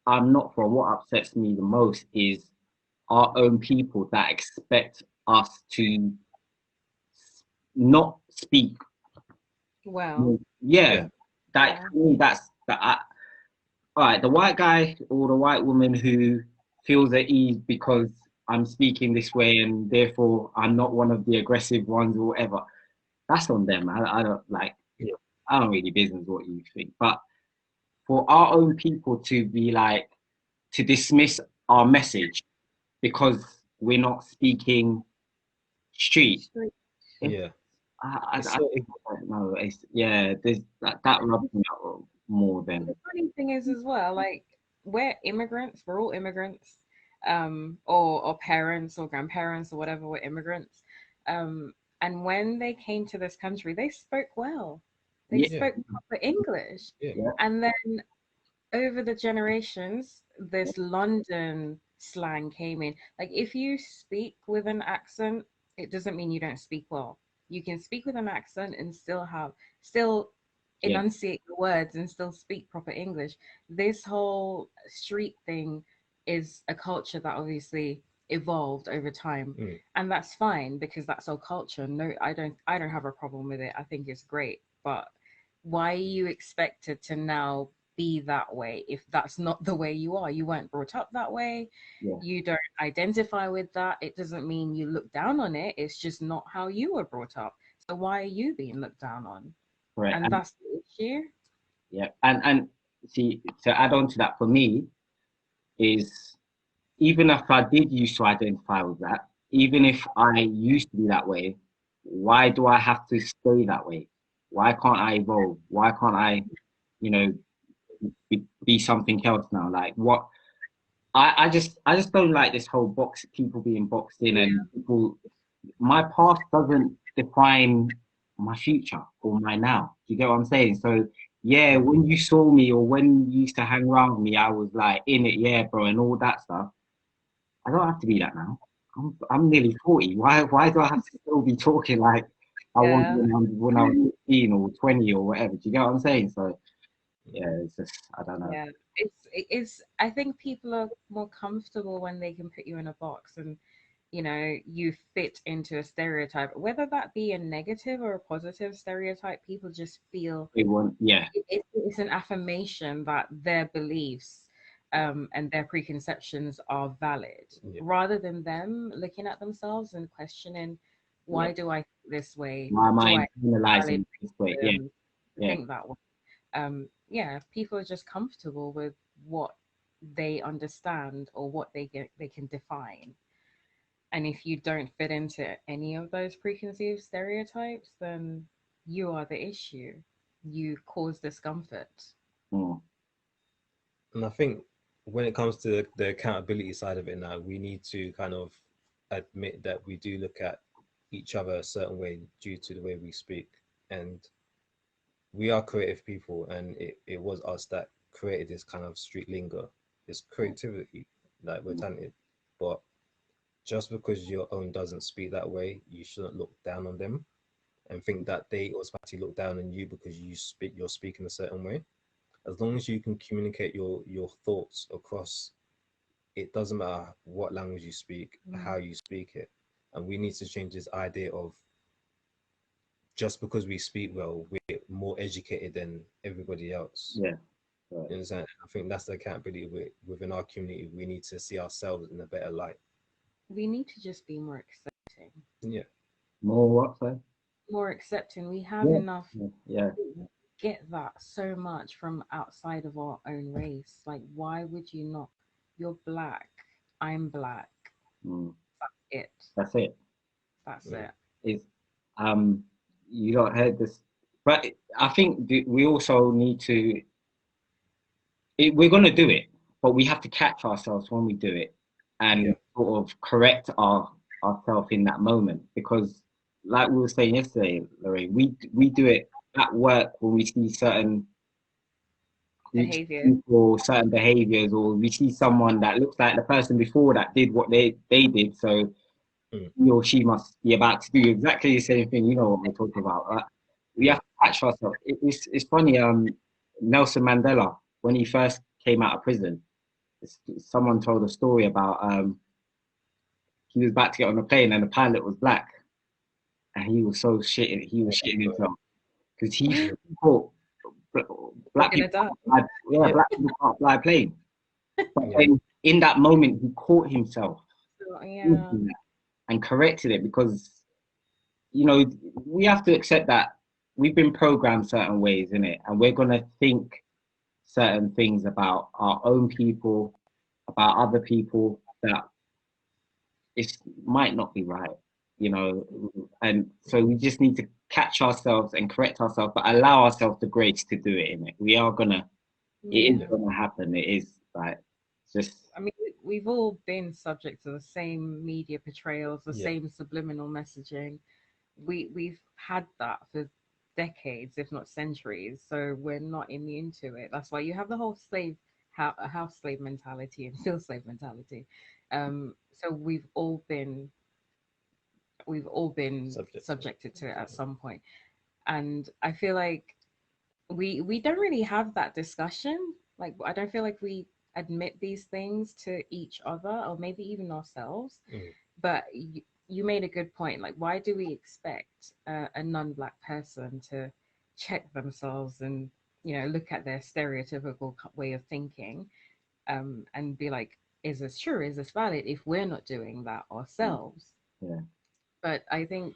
I'm not for. What upsets me the most is our own people that expect us to not speak. Well. Yeah, that Yeah. to me, that's that. All right, the white guy or the white woman who feels at ease because I'm speaking this way and therefore I'm not one of the aggressive ones or whatever. That's on them. I don't like. Yeah. I don't really business what you think, but for our own people to be like to dismiss our message because we're not speaking street. Yeah. I It's so don't know. It's, yeah, there's that rubs me out more than. The funny thing is as well, like we're immigrants, we're all immigrants, or parents or grandparents or whatever were immigrants. And when they came to this country, they spoke well. They Yeah, spoke proper English. yeah. yeah, And then over the generations, this London slang came in. Like if you speak with an accent, it doesn't mean you don't speak well. You can speak with an accent and still yeah, enunciate the words and still speak proper English. This whole street thing is a culture that obviously evolved over time. Mm. And that's fine because that's our culture. No, I don't have a problem with it. I think it's great. But why are you expected to now be that way if that's not the way you are? You weren't brought up that way. yeah. You don't identify with that. It doesn't mean you look down on it. It's just not how you were brought up. So why are you being looked down on? Correct. And that's the issue. Yeah, and see to add on to that for me is even if I did used to identify with that, even if I used to be that way, why do I have to stay that way? Why can't I evolve? Why can't I, you know, be something else now? Like what I just don't like this whole box people being boxed in and people my past doesn't define my future or my now. Do you get what I'm saying? So yeah, when you saw me or when you used to hang around with me, I was like in it, yeah, bro, and all that stuff. I don't have to be that now. I'm nearly 40. Why do I have to still be talking like I was Yeah. when I was 15 or 20 or whatever? Do you get what I'm saying? So yeah, it's just I don't know. Yeah. It's I think people are more comfortable when they can put you in a box and you fit into a stereotype, whether that be a negative or a positive stereotype. People just feel It won't, yeah, it's an affirmation that their beliefs and their preconceptions are valid, Yeah. rather than them looking at themselves and questioning, yeah. why do I think this way? My Do I mind valid analyzing this way. Yeah, reason to yeah, think that way? Yeah, people are just comfortable with what they understand or what they can define. And if you don't fit into any of those preconceived stereotypes, then you are the issue. You cause discomfort. mm, And I think when it comes to the accountability side of it now, we need to kind of admit that we do look at each other a certain way due to the way we speak. And we are creative people, and it was us that created this kind of street lingo, this creativity. Like we're talented. But just because your own doesn't speak that way, you shouldn't look down on them and think that they automatically look down on you because you're speaking a certain way. As long as you can communicate your thoughts across, it doesn't matter what language you speak, how you speak it. And we need to change this idea of just because we speak well, we're more educated than everybody else. yeah. Right. You understand? I think that's the accountability within our community. We need to see ourselves in a better light. We need to just be more accepting. Yeah. More what, sorry? More accepting. We have Yeah. enough. Yeah. Get that so much from outside of our own race. Like, why would you not? You're black. I'm black. Mm. It. That's it. That's Yeah. it. It's you don't heard this, but I think we also need to. We're gonna do it, but we have to catch ourselves when we do it and Yeah. sort of correct ourselves in that moment, because, like we were saying yesterday, Lorraine, we do it at work when we see certain Behavior. people, certain behaviors, or we see someone that looks like the person before that did what they did, so Mm. he or she must be about to do exactly the same thing. You know what we're talking about, right? We Yeah. have to catch ourselves. It's funny. Nelson Mandela, when he first came out of prison, someone told a story about he was about to get on a plane and the pilot was black, and he was so shitting. He was shitting himself because he Yeah. thought We're black gonna people, die. yeah, Yeah. black people can't fly a plane. But Yeah. then in that moment, he caught himself So, yeah. thinking that and corrected it, because we have to accept that we've been programmed certain ways in it, and we're gonna think certain things about our own people, about other people that it might not be right, and so we just need to catch ourselves and correct ourselves, but allow ourselves the grace to do it in it. It is Yeah. gonna happen. It is like just I mean, we've all been subject to the same media portrayals, the Yeah. same subliminal messaging. We've had that for decades, if not centuries. So we're not immune to it. That's why you have the whole house slave mentality and field slave mentality. So we've all been Subject to it. subjected to it at some point, and I feel like we don't really have that discussion. Like, I don't feel like we admit these things to each other or maybe even ourselves. Mm. But you made a good point. Like, why do we expect a non-black person to check themselves and look at their stereotypical way of thinking, and be like, is this true, is this valid, if we're not doing that ourselves? yeah. But I think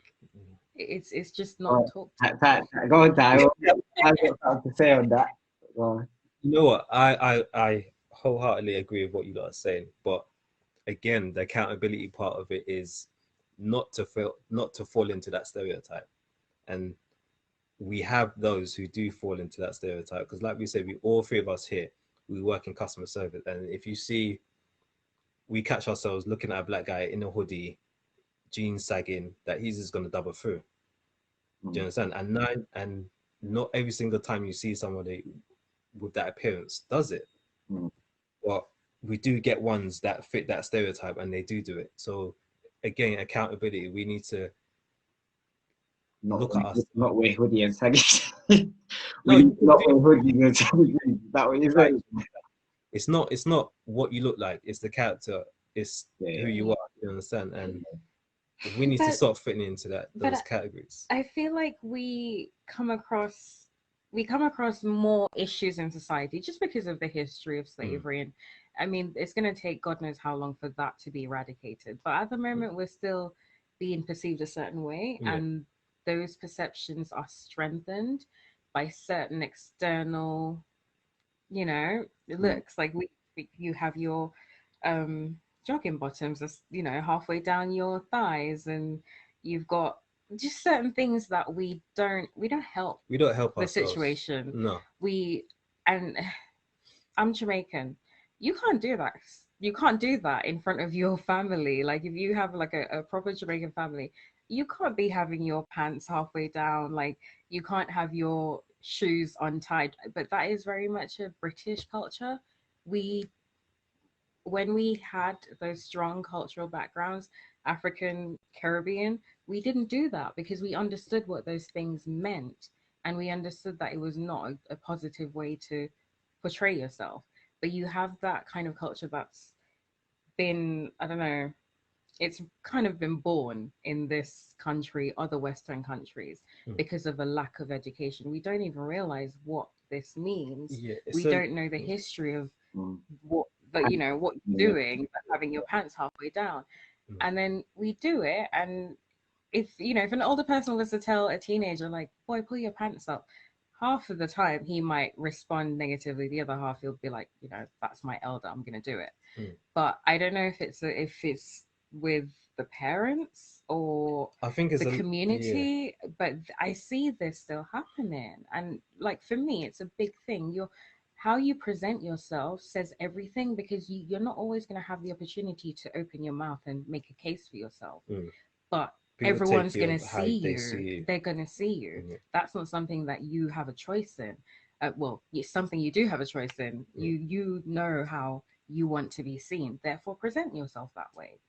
it's just not Oh, talked about. go on, Ty. I've got something to say on that. Go on. You know what? I wholeheartedly agree with what you guys are saying, but again, the accountability part of it is not to fall into that stereotype. And we have those who do fall into that stereotype, because like we said, we all three of us here, we work in customer service, and if you see, we catch ourselves looking at a black guy in a hoodie, jeans sagging, that he's just going to double through. Do you understand? And not every single time you see somebody with that appearance does it. Mm. But we do get ones that fit that stereotype, and they do it. So again, accountability, we need to look at us. Not wear hoodie and saggy. We No, need to not wear hoodies and saggy. That what you're like, saying? it's not what you look like, it's the character, it's Yeah, who yeah. you are. You understand? And we need to But start fitting into but those categories. I feel like we come across more issues in society just because of the history of Mm. slavery. And I mean, it's going to take God knows how long for that to be eradicated, but at the moment we're still being perceived a certain way, Yeah. and those perceptions are strengthened by certain external, it looks like you have your jogging bottoms that's halfway down your thighs, and you've got just certain things that we don't help We don't help the ourselves. situation. No. And I'm Jamaican. You can't do that in front of your family. Like, if you have like a proper Jamaican family, you can't be having your pants halfway down. Like, you can't have your shoes untied. But that is very much a British culture. We When we had those strong cultural backgrounds, African, Caribbean, we didn't do that because we understood what those things meant, and we understood that it was not a positive way to portray yourself. But you have that kind of culture that's been, I don't know, it's kind of been born in this country, other Western countries, Mm. because of a lack of education. We don't even realize what this means. Yeah, We so don't know the history of Mm. what, like, you know, what you're Yeah. doing, like having your pants halfway down. Mm. And then we do it. And if, you know, if an older person was to tell a teenager, like, boy, pull your pants up, half of the time he might respond negatively. The other half, he'll be like, you know, that's my elder, I'm going to do it. Mm. But I don't know if it's with the parents or I think it's the a yeah. community, but I see this still happening. And like for me, it's a big thing. You're How you present yourself says everything, because you're not always going to have the opportunity to open your mouth and make a case for yourself. Mm. But People take everyone's you going of to how see they see you. you. They're going to see you. Mm. That's not something that you have a choice in. Well, it's something you do have a choice in. You know how you want to be seen. Therefore, present yourself that way.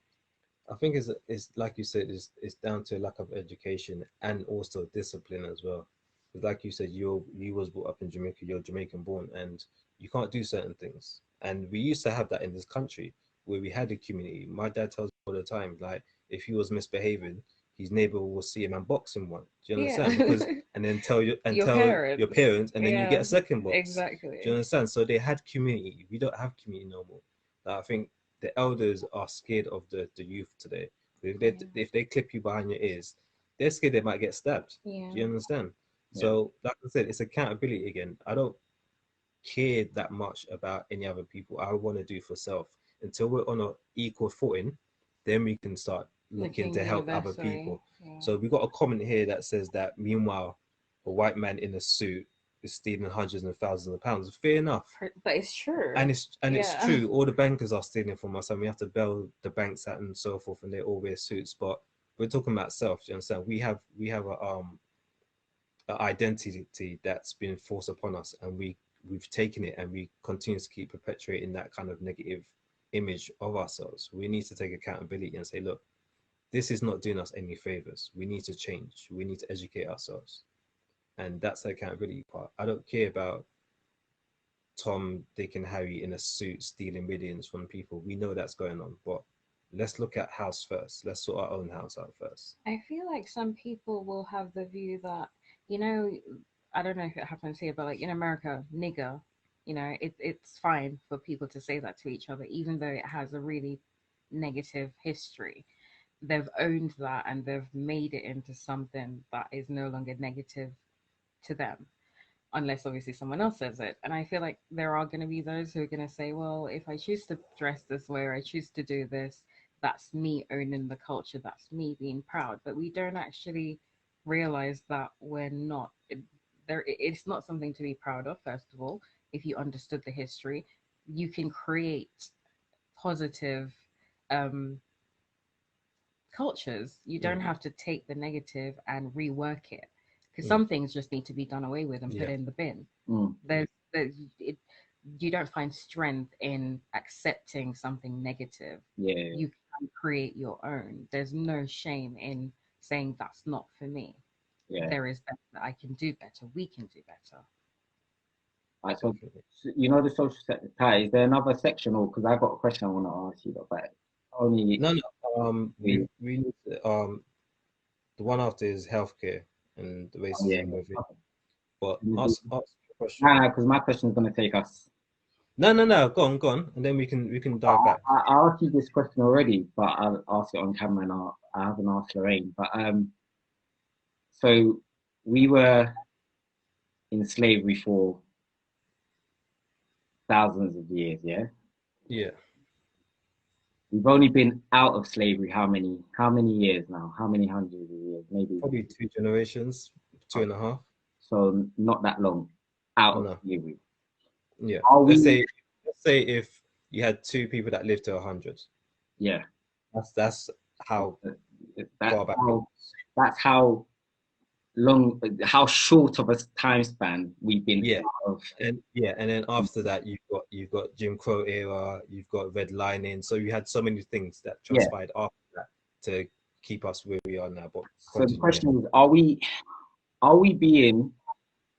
I think it's like you said, it's down to a lack of education and also discipline as well. Because like you said, you was brought up in Jamaica, you're Jamaican born, and you can't do certain things. And we used to have that in this country where we had a community. My dad tells me all the time, like if he was misbehaving, his neighbor will see him and box him one. Do you Yeah. understand? Because and then tell you and Your tell your parents. parents, and then you get Yeah, a second box. Do you exactly. understand? So they had community. We don't have community no more. Like, I think the elders are scared of the youth today. Yeah. If they clip you behind your ears, they're scared they might get stabbed. Yeah. Do you understand? Yeah. So, like I said, it's accountability again. I don't care that much about any other people. I want to do for self. Until we're on an equal footing, then we can start looking Looking to help other universally. people. Yeah. So we got a comment here that says that meanwhile, a white man in a suit is stealing hundreds and thousands of pounds. Fair enough. But it's true. And it's Yeah. true. All the bankers are stealing from us, and we have to bail the banks out and so forth, and they all wear suits. But we're talking about self. Do you understand? We have a identity that's been forced upon us, and we've taken it, and we continue to keep perpetuating that kind of negative image of ourselves. We need to take accountability and say, look, this is not doing us any favors. We need to change. We need to educate ourselves, and that's the accountability part. I don't care about Tom, Dick, and Harry in a suit stealing millions from people. We know that's going on, but let's look at house first. Let's sort our own house out first. I feel like some people will have the view that, you know, I don't know if it happens here, but like in America, nigger, you know, it's fine for people to say that to each other, even though it has a really negative history. They've owned that and they've made it into something that is no longer negative to them, unless obviously someone else says it. And I feel like there are going to be those who are going to say, well, if I choose to dress this way or I choose to do this, that's me owning the culture, that's me being proud. But we don't actually realize that we're not. It's not something to be proud of, first of all. If you understood the history, you can create positive um, cultures. You don't Mm. have to take the negative and rework it, because Mm. some things just need to be done away with and put Yeah. in the bin. Mm. There's it, you don't find strength in accepting something negative. Yeah. You can create your own. There's no shame in saying that's not for me. Yeah. There is better. I can do better. We can do better. Right, so Definitely. you know the social sector tie. Is there another section, or because I've got a question I want to ask you, but only No, no. we, We need to, the one after is healthcare and the yeah. racism with it. Okay. But Can we do- ask the question. Nah, because my question is going to take us. No, no, no. Go on, and then we can dive back. I asked you this question already, but I'll ask it on camera, and I haven't asked Lorraine. But so we were in slavery for thousands of years, yeah. Yeah, We've only been out of slavery how many years now? How many hundreds of years? Maybe. probably 2 generations, two and a half. So not that long out Oh of no. slavery. Yeah. Are Let's we? say let's say if you had two people that lived to 100. Yeah. That's how That's far back it how. is. That's how long. How short of a time span we've been Yeah. out of. And then after that you've got Jim Crow era, you've got redlining. So you had so many things that Yeah. transpired after that to keep us where we are now. But So the continue, yeah. question is, are we being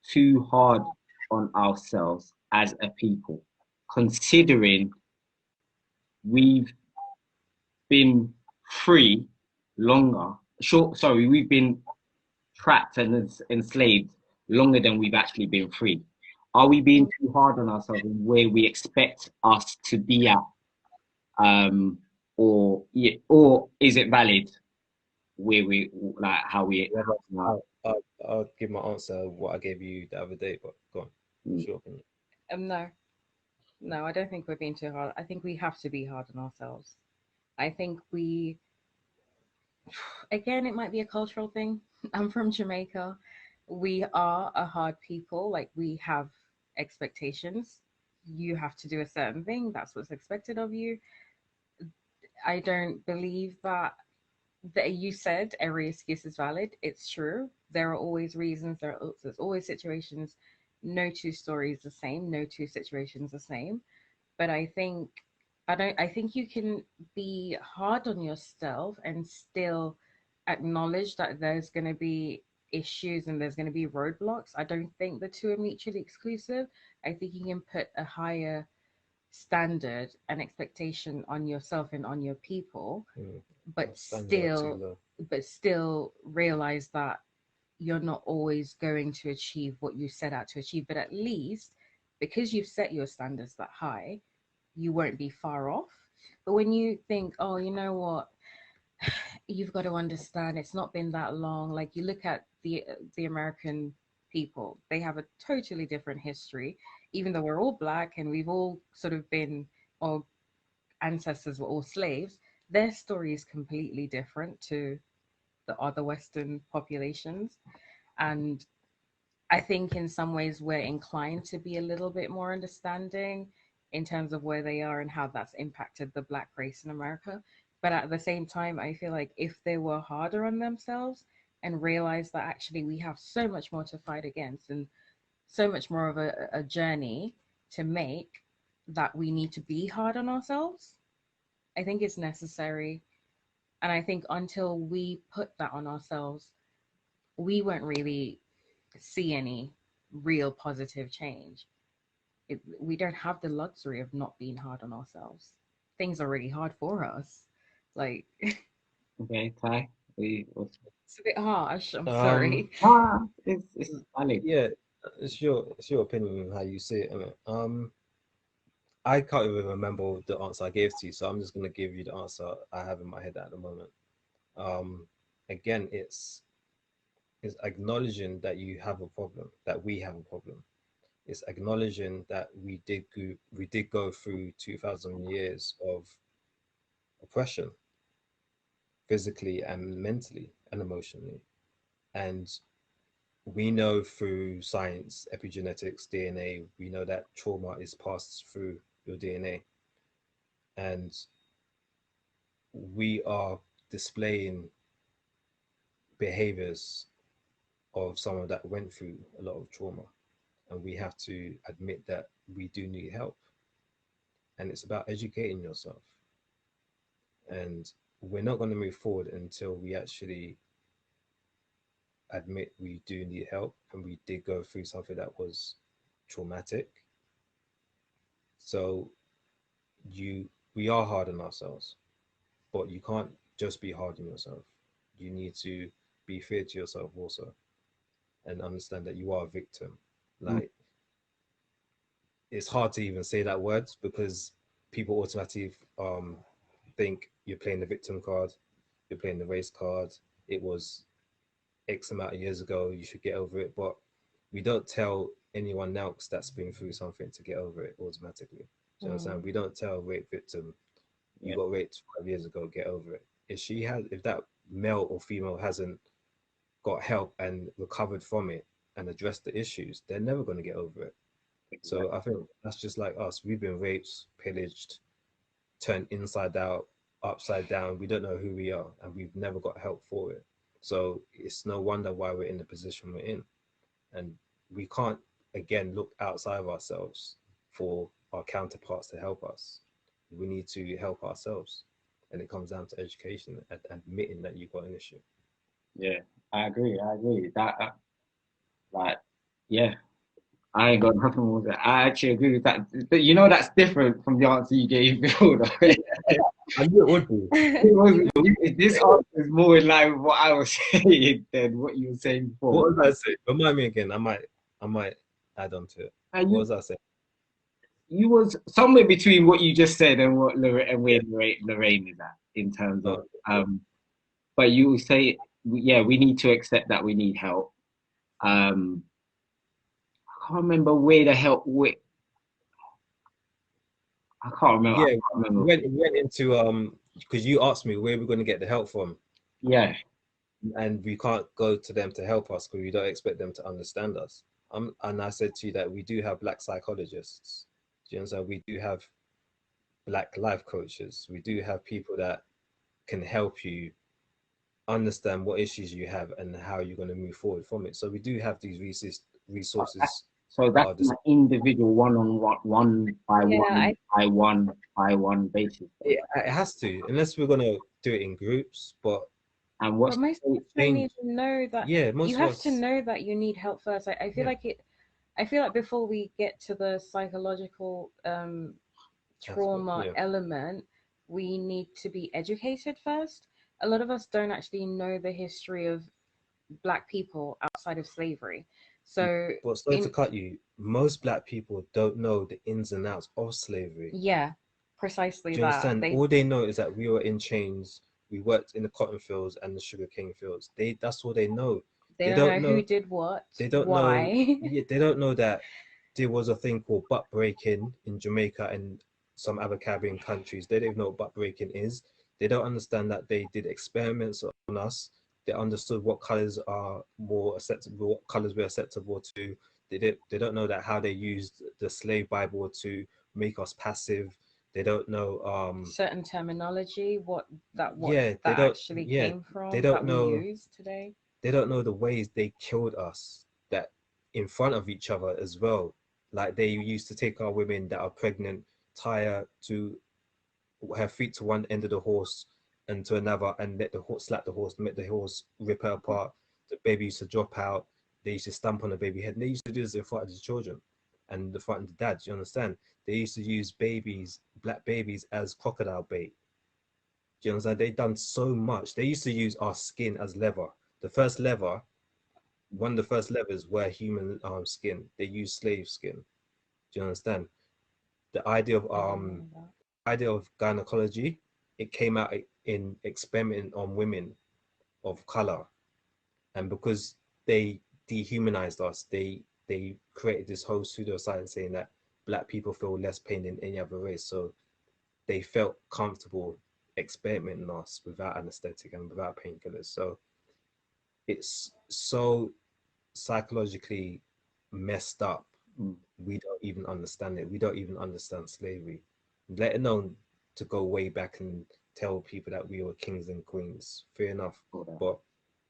too hard on ourselves as a people, considering we've been free longer? Sorry, we've been trapped and enslaved longer than we've actually been free. are we being too hard on ourselves in where we expect us to be at? Or is it valid where we like how we Yeah, are? I'll give my answer what I gave you the other day, but go on. What's your opinion? No, no, I don't think we're being too hard. I think we have to be hard on ourselves. I think again, it might be a cultural thing. I'm from Jamaica. We are a hard people. Like, we have expectations. You have to do a certain thing. That's what's expected of you. I don't believe that you said every excuse is valid. It's true. There are always reasons. There's always situations. No two stories the same. No two situations the same. But I think you can be hard on yourself and still acknowledge that there's going to be issues and there's going to be roadblocks. I don't think the two are mutually exclusive. I think you can put a higher standard and expectation on yourself and on your people, but Standards are too still low. realize that you're not always going to achieve what you set out to achieve. But at least, because you've set your standards that high, you won't be far off. But when you think, oh, you know what, you've got to understand, it's not been that long. Like, you look at the American people, they have a totally different history. Even though we're all black and we've all sort of been, our ancestors were all slaves, their story is completely different to the other Western populations. And I think in some ways we're inclined to be a little bit more understanding in terms of where they are and how that's impacted the Black race in America. But at the same time, I feel like if they were harder on themselves and realized that actually we have so much more to fight against and so much more of a journey to make, that we need to be hard on ourselves, I think it's necessary. And I think until we put that on ourselves, we won't really see any real positive change. We don't have the luxury of not being hard on ourselves. Things are really hard for us. Like, Okay, Ty. it's a bit harsh. I'm Um, sorry. It's valid. yeah, it's your opinion on how you see it. Innit? I can't even remember the answer I gave to you, so I'm just gonna give you the answer I have in my head at the moment. Um, Again, it's acknowledging that you have a problem, that we have a problem. It's acknowledging that we did go through 2,000 years of oppression, physically and mentally and emotionally, and we know through science, epigenetics, DNA, we know that trauma is passed through your DNA, and we are displaying behaviors of someone that went through a lot of trauma, and we have to admit that we do need help. And it's about educating yourself, and we're not going to move forward until we actually admit we do need help and we did go through something that was traumatic. So we are hard on ourselves, but you can't just be hard on yourself. You need to be fair to yourself also, and understand that you are a victim. Mm. Like, it's hard to even say that word because people automatically think you're playing the victim card, you're playing the race card. It was X amount of years ago, you should get over it. But we don't tell anyone else that's been through something to get over it automatically. Do you understand? Mm, We don't tell a rape victim, you Yeah. got raped 5 years ago, get over it. If that male or female hasn't got help and recovered from it and addressed the issues, they're never going to get over it. So I think that's just like us. We've been raped, pillaged, turned inside out, upside down. We don't know who we are, and we've never got help for it. So it's no wonder why we're in the position we're in. And we can't, again, look outside of ourselves for our counterparts to help us. We need to help ourselves. And it comes down to education and admitting that you've got an issue. Yeah, I agree. I agree. Like, yeah, I ain't got nothing more to say. I actually agree with that. But you know, that's different from the answer you gave before, though. I knew it would be. This answer is more in line with what I was saying than what you were saying before. What was I say? Remind me again. I might add on to it. And What was I saying? you was somewhere between what you just said and what where Lorraine is at in terms of Oh, but you say yeah, we need to accept that we need help. I can't remember where the help I can't remember. I yeah, can't remember. we went into because you asked me where we're going to get the help from, Yeah, and we can't go to them to help us because we don't expect them to understand us. And I said to you that we do have black psychologists. Do you understand? We do have black life coaches. We do have people that can help you understand what issues you have and how you're going to move forward from it. So we do have these resources so at that's our an individual one-on-one, one by Yeah, one by one by one basis. it has to, unless we're going to do it in groups. But And what's but most of us don't change, even know that yeah, you most of have to us, know that you need help first. I feel yeah, like it. I feel like before we get to the psychological trauma yeah. element, we need to be educated first. A lot of us don't actually know the history of Black people outside of slavery. So, But sorry to in cut you, most black people don't know the ins and outs of slavery. yeah, precisely Do you that. understand? They All they know is that we were in chains, we worked in the cotton fields and the sugarcane fields. That's all they know. they They don't know don't who know, did what, they don't know, why. yeah, they don't know that there was a thing called butt breaking in Jamaica and some other Caribbean countries. They don't even know what butt breaking is. They don't understand that they did experiments on us. They understood what colors are more acceptable, what colors were acceptable to. They don't know that how they used the slave Bible to make us passive. They don't know Certain terminology, what yeah, they that don't actually yeah, came they from don't that we know use today. they don't know the ways they killed us that in front of each other as well. Like they used to take our women that are pregnant, tie her feet to one end of the horse and to another, and let the horse slap the horse, make the horse rip her apart. The baby used to drop out. They used to stamp on the baby head. And they used to do this in front of the children and the front of the dads. You understand? They used to use babies, black babies, as crocodile bait. Do you understand? They done so much. They used to use our skin as leather. The first leather, one of the first levers were human skin. They used slave skin. Do you understand? The I didn't know that. idea of gynecology, it came out in experimenting on women of color, and because they dehumanized us, they created this whole pseudoscience saying that black people feel less pain than any other race. So they felt comfortable experimenting on us without anesthetic and without painkillers. So it's so psychologically messed up. Mm. We don't even understand it. We don't even understand slavery, let alone to go way back and tell people that we were kings and queens. Fair enough. But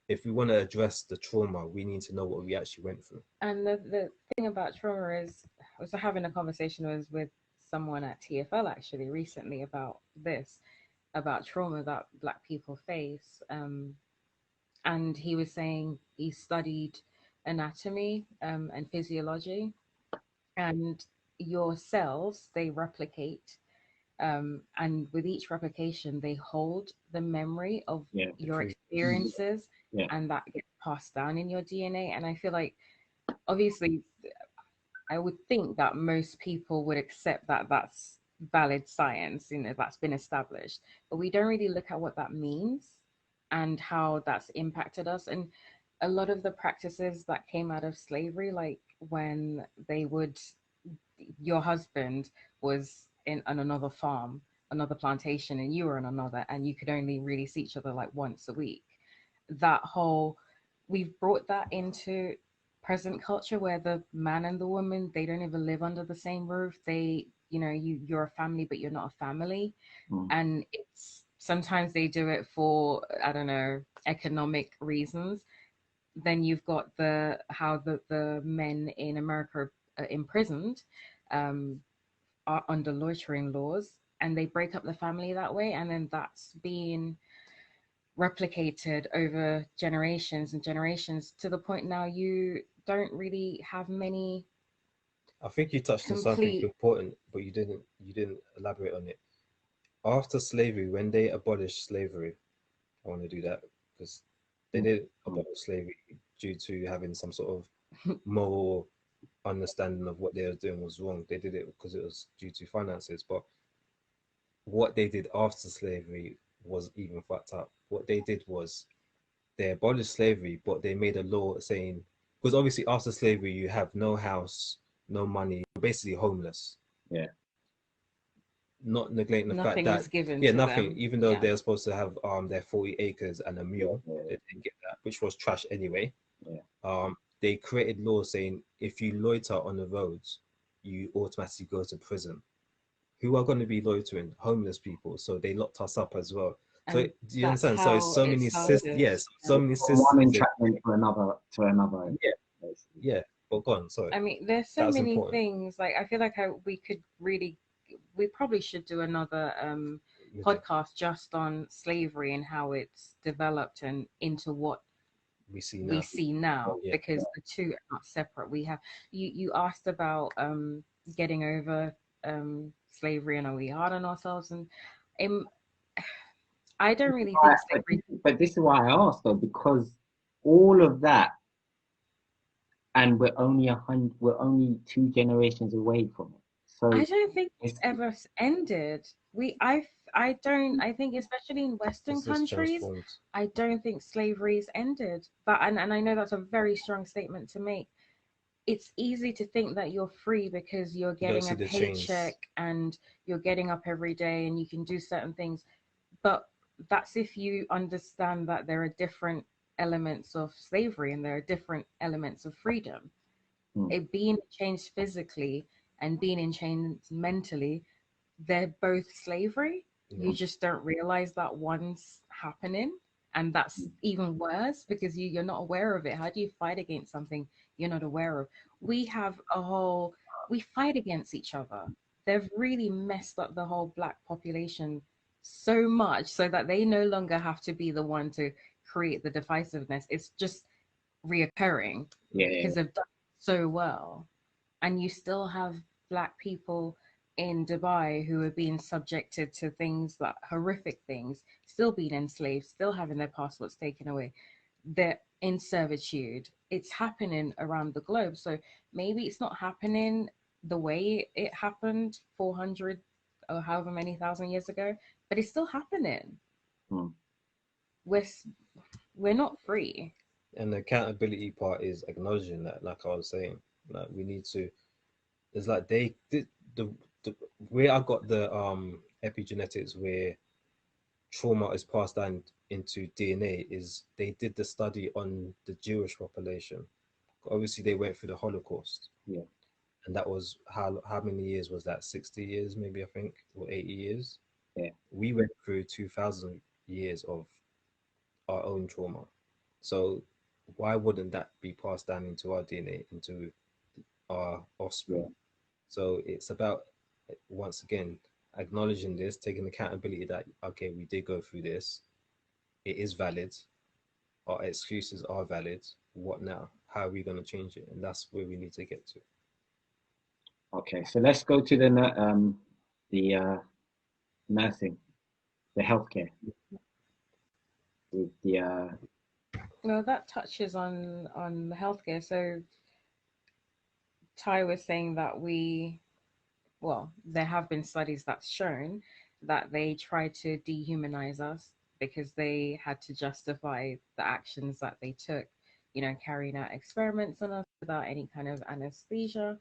if we want to address the trauma, we need to know what we actually went through. And the thing about trauma is, I was having a conversation with someone at TFL actually recently about this, about trauma that Black people face. And he was saying he studied anatomy and physiology, and your cells, they replicate, and with each replication they hold the memory of Yeah, your Because experiences, yeah, and that gets passed down in your DNA. And I feel like, obviously, I would think that most people would accept that that's valid science, that's been established, but we don't really look at what that means and how that's impacted us. And a lot of the practices that came out of slavery, like when they would, your husband was on another farm, another plantation, and you were on another, and you could only really see each other like once a week. That whole, we've brought that into present culture where the man and the woman, they don't even live under the same roof. They, you're a family, but you're not a family. mm, And it's sometimes they do it for, I don't know, economic reasons. Then you've got how the men in America are imprisoned, um, are under loitering laws, and they break up the family that way, and then that's being replicated over generations and generations, to the point now you don't really have many I think you touched on something complete. important, but you didn't elaborate on it. After slavery, when they abolished slavery, I want to do that because they mm, did mm, abolish slavery due to having some sort of moral understanding of what they were doing was wrong. They did it because it was due to finances. But what they did after slavery was even fucked up. What they did was they abolished slavery, but they made a law saying, because obviously after slavery you have no house, no money, you're basically homeless. Yeah. Not neglecting the fact Nothing that was given yeah, to nothing. them. Even though Yeah. they're supposed to have their 40 acres and a Yeah. mule, Yeah. they didn't get that, which was trash anyway. Yeah. They created laws saying if you loiter on the roads, you automatically go to prison. Who are going to be loitering? Homeless people. So they locked us up as well. So And do you that's understand? So it's how so it many started. yes, Yeah. so many From one systems. entrapment to another, Yeah, basically. yeah. But go on. Sorry, I mean, there's so that's many important. things. Like, I feel like we could really, we probably should do another Yeah, podcast just on slavery and how it's developed and into what we see we now. see now, Oh yeah, because the two are not separate. We have you asked about getting over slavery, and are we hard on ourselves? And um, I don't really think slavery. But this is why I asked though, because all of that, and we're only 2 generations away from it. I So don't think it's it's ever ended. I don't. I think especially in Western it's just countries, transformed. I don't think slavery's ended. But and I know that's a very strong statement to make. It's easy to think that you're free because you're You don't getting see a the paycheck chains. and you're getting up every day and you can do certain things. But that's if you understand that there are different elements of slavery and there are different elements of freedom. hmm, It being changed physically and being in chains mentally, they're both slavery. Yeah, You just don't realize that one's happening. And that's even worse because you're not aware of it. How do you fight against something you're not aware of? We have a whole, we fight against each other. They've really messed up the whole black population so much so that they no longer have to be the one to create the divisiveness. It's just reoccurring yeah, because they've done so well. And you still have black people in Dubai who are being subjected to things like horrific things, still being enslaved, still having their passports taken away. They're in servitude. It's happening around the globe. So maybe it's not happening the way it happened 400 or however many thousand years ago, but it's still happening. hmm, We're we're not free. and the accountability part is acknowledging that, like I was saying, like we need to. It's like the, the where I got the epigenetics where trauma is passed down into DNA is they did the study on the Jewish population. Obviously, they went through the Holocaust, yeah, and that was how many years was that? 60 years, maybe I think, or 80 years. yeah. We went through 2,000 years of our own trauma. So why wouldn't that be passed down into our DNA, into our Yeah. offspring? So it's about once again acknowledging this, taking accountability that okay, we did go through this. It is valid. Our excuses are valid. What now? How are we going to change it? And that's where we need to get to. Okay, so let's go to the nursing, the healthcare, with the Well, that touches on the healthcare. So Ty was saying that well, there have been studies that's shown that they try to dehumanize us because they had to justify the actions that they took, carrying out experiments on us without any kind of anesthesia.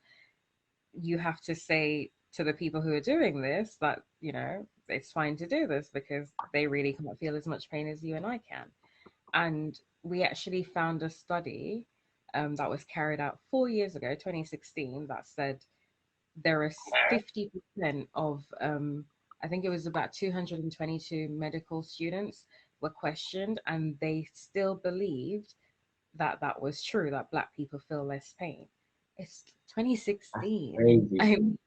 You have to say to the people who are doing this that, it's fine to do this because they really can't feel as much pain as you and I can. And we actually found a study that was carried out 4 years ago, 2016, that said there is 50% of, I think it was about 222 medical students were questioned, and they still believed that that was true, that Black people feel less pain. It's that's 2016. crazy,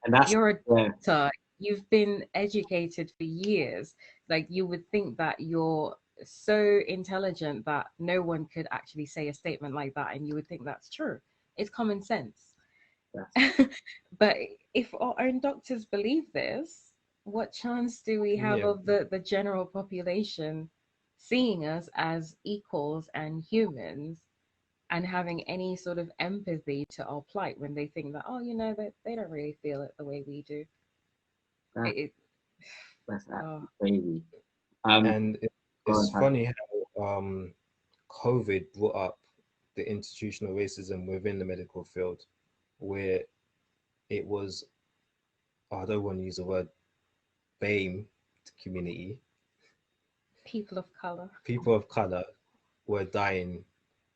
and that's You're a yeah, doctor, you've been educated for years. Like, you would think that you're so intelligent that no one could actually say a statement like that, and you would think that's true. It's common sense. that's But if our own doctors believe this, what chance do we have Yeah, of the general population seeing us as equals and humans and having any sort of empathy to our plight when they think that, oh, you know, that they don't really feel it the way we do. That's, It, that's oh, actually crazy. And Go it's on, Ty. funny how COVID brought up the institutional racism within the medical field, where it was, I don't want to use the word BAME community, people of color. people of color were dying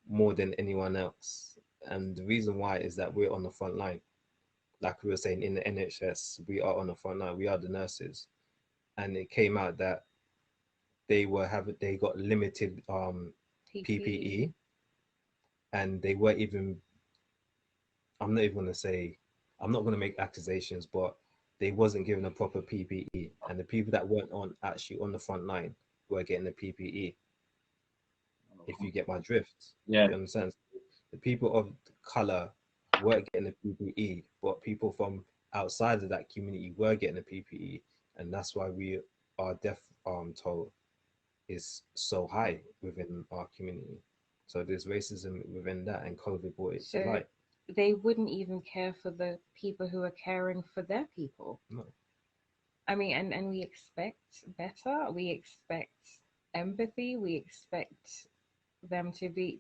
more than anyone else. And the reason why is that we're on the front line. Like we were saying, in the NHS, we are on the front line. We are the nurses. And it came out that they got limited PPE. PPE, and they weren't even, I'm not even gonna say, I'm not gonna make accusations, but they wasn't given a proper PPE. And the people that weren't on actually on the front line were getting the PPE, if you get my drift. Yeah. Do you understand? The people of color weren't getting the PPE, but people from outside of that community were getting the PPE, and that's why we our death toll is so high within our community. So there's racism within that, and COVID brought it to So light. they wouldn't even care for the people who are caring for their people. No. I mean, and we expect better. We expect empathy. We expect them to be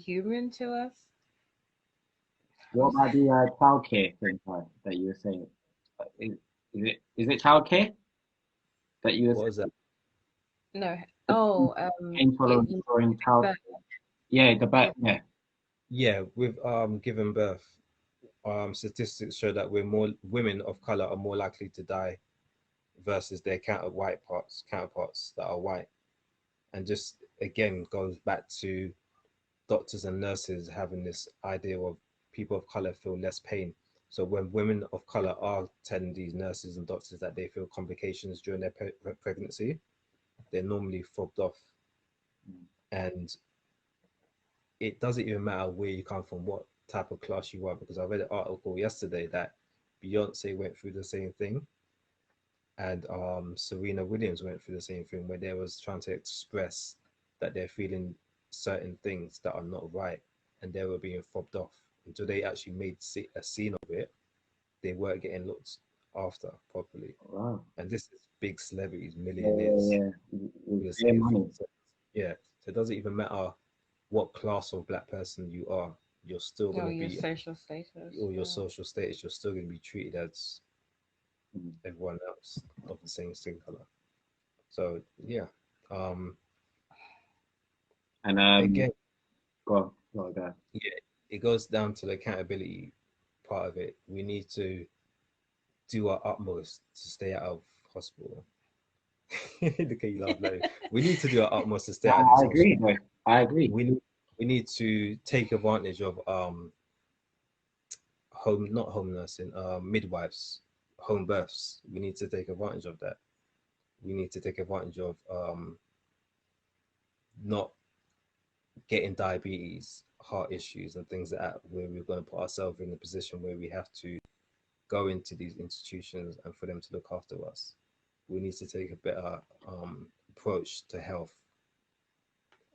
human to us. What about the childcare thing, Ty, that you were saying? Is it childcare that you were What was that? No. saying? Oh, Intolerance you during child. but Yeah, the back. Yeah. Yeah, with giving birth, statistics show that we're more women of color are more likely to die versus their counterparts that are white. And just again goes back to doctors and nurses having this idea of people of color feel less pain. So when women of color are telling these nurses and doctors that they feel complications during their pregnancy, they're normally fobbed off. And it doesn't even matter where you come from, what type of class you are, because I read an article yesterday that Beyonce went through the same thing, and Serena Williams went through the same thing, where they was trying to express that they're feeling certain things that are not right, and they were being fobbed off until they actually made a scene of it. They weren't getting looked after properly, Wow. and this is big celebrities, Yeah, yeah, millionaires, yeah. the With their same money. thing. So, yeah, so it doesn't even matter what class of black person you are, you're still going no, to your be, social status. or your Yeah. social status, you're still going to be treated as Mm. everyone else of the same skin color. So yeah, um, And again, go, go. yeah, it goes down to the accountability part of it. We need to do our utmost to stay out of hospital. Look at you laugh, like, we need to do our utmost to stay out of these I agree, hospitals. though. I agree. We need to take advantage of home, not home nursing, midwives, home births. We need to take advantage of that. We need to take advantage of not getting diabetes, heart issues, and things like that, where we're going to put ourselves in a position where we have to go into these institutions and for them to look after us. We need to take a better approach to health.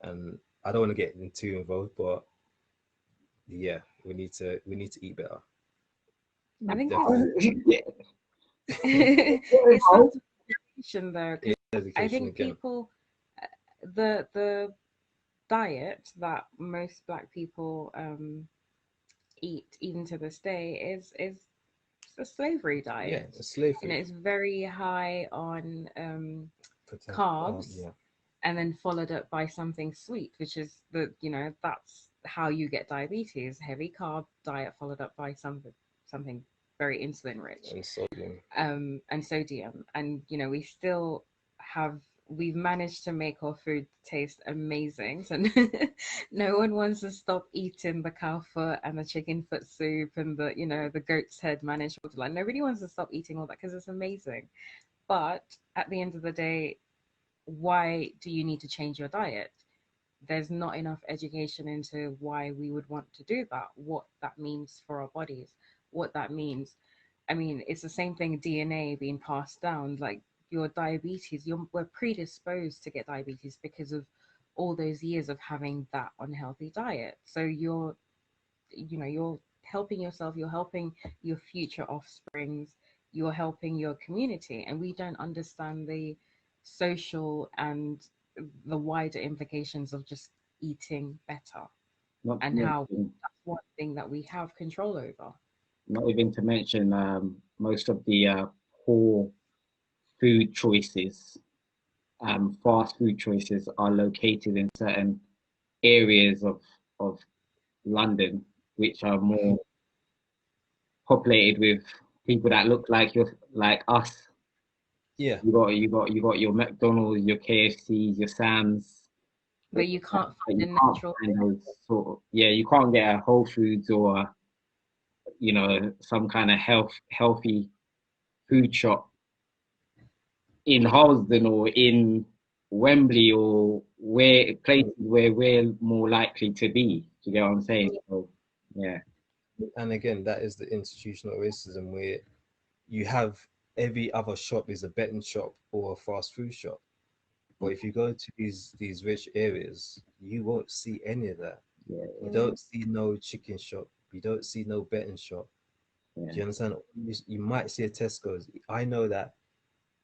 And I don't want to get too involved, but yeah, we need to eat better. I think Definitely. Yeah. it's not education though, because It's I education think again. people, the diet that most black people eat even to this day is a slavery Yeah, diet, it's slave and food. it's very high on Protect, carbs, yeah, and then followed up by something sweet, which is that's how you get diabetes. Heavy carb diet followed up by something very insulin rich, and sodium. and sodium. And we still have we've managed to make our food taste amazing. So no one wants to stop eating the cow foot and the chicken foot soup and the goat's head managed water. Like nobody wants to stop eating all that because it's amazing. But at the end of the day, why do you need to change your diet? There's not enough education into why we would want to do that, what that means for our bodies, what that means. I mean, it's the same thing, DNA being passed down. Like your diabetes, we're predisposed to get diabetes because of all those years of having that unhealthy diet. So you're helping yourself, you're helping your future offsprings, you're helping your community, and we don't understand the social and the wider implications of just eating better, Not to and how mention, that's one thing that we have control over. not even to mention most of the poor food choices, fast food choices are located in certain areas of London, which are more populated with people that look like like us. Yeah, You got your McDonald's, your KFCs, your Sam's, But you can't but find you a can't natural. find those sort of, yeah, you can't get a Whole Foods or some kind of healthy food shop in Halsden or in Wembley or where places where we're more likely to be. Do you get what I'm saying? So yeah, and again, that is the institutional racism where you have every other shop is a betting shop or a fast food shop. But if you go to these rich areas, you won't see any of that. yeah, You Yeah, don't see no chicken shop. You don't see no betting shop. yeah. Do you understand? You might see a Tesco's. I know that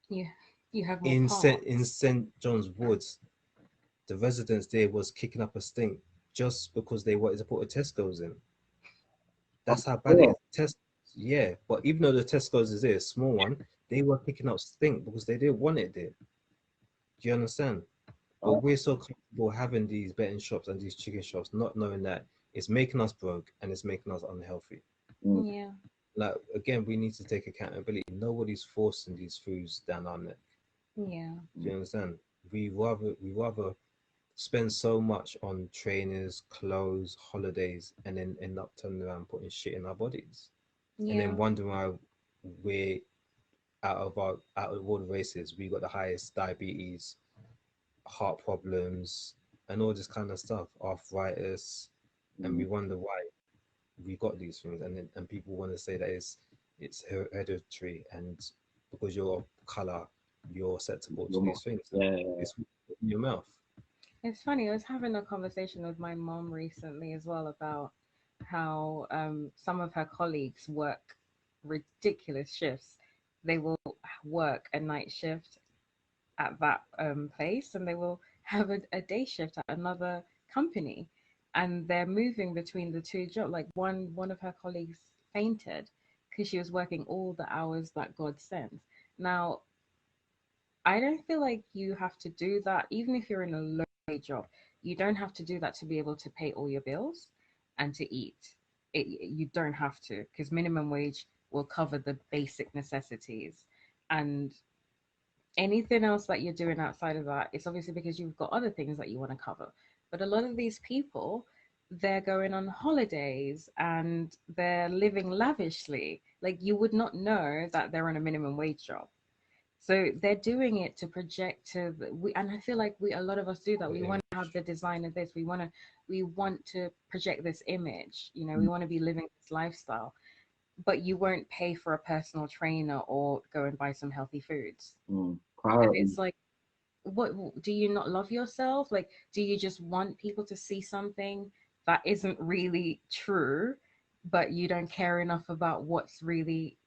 yeah, you have more in parts. St John's Woods, the residents there was kicking up a stink just because they wanted to put a Tesco's in. I'm That's how bad it sure. is. Yeah, but even though the Tesco's is there, a small one, they were kicking up stink because they didn't want it there. Do you understand? But Oh, we're so comfortable having these betting shops and these chicken shops, not knowing that it's making us broke and it's making us unhealthy. mm, Yeah, Like again, we need to take accountability. Nobody's forcing these foods down our neck. yeah, Do you understand? We rather spend so much on trainers, clothes, holidays, and then end up turning around putting shit in our bodies, and then yeah, wondering why we're out of all the races, we got the highest diabetes, heart problems, and all this kind of stuff, arthritis, and mm, we wonder why we got these things, and people want to say that it's hereditary, and because you're color, you're susceptible to you're more, these things, and yeah, yeah, it's in your mouth. it's funny. I was having a conversation with my mom recently as well about how some of her colleagues work ridiculous shifts. They will work a night shift at that place, and they will have a day shift at another company, and they're moving between the two jobs. Like one of her colleagues fainted because she was working all the hours that God sends. Now, I don't feel like you have to do that, even if you're in a low pay job. You don't have to do that to be able to pay all your bills and to eat. You don't have to, because minimum wage will cover the basic necessities. And anything else that you're doing outside of that, it's obviously because you've got other things that you want to cover. But a lot of these people, they're going on holidays and they're living lavishly. Like you would not know that they're on a minimum wage job. So they're doing it to project to and I feel like we a lot of us do that. We want to have the design of this. We want to project this image. We mm, want to be living this lifestyle, but you won't pay for a personal trainer or go and buy some healthy foods. And priority. it's like, what do you not love yourself? Like, do you just want people to see something that isn't really true, but you don't care enough about what's really,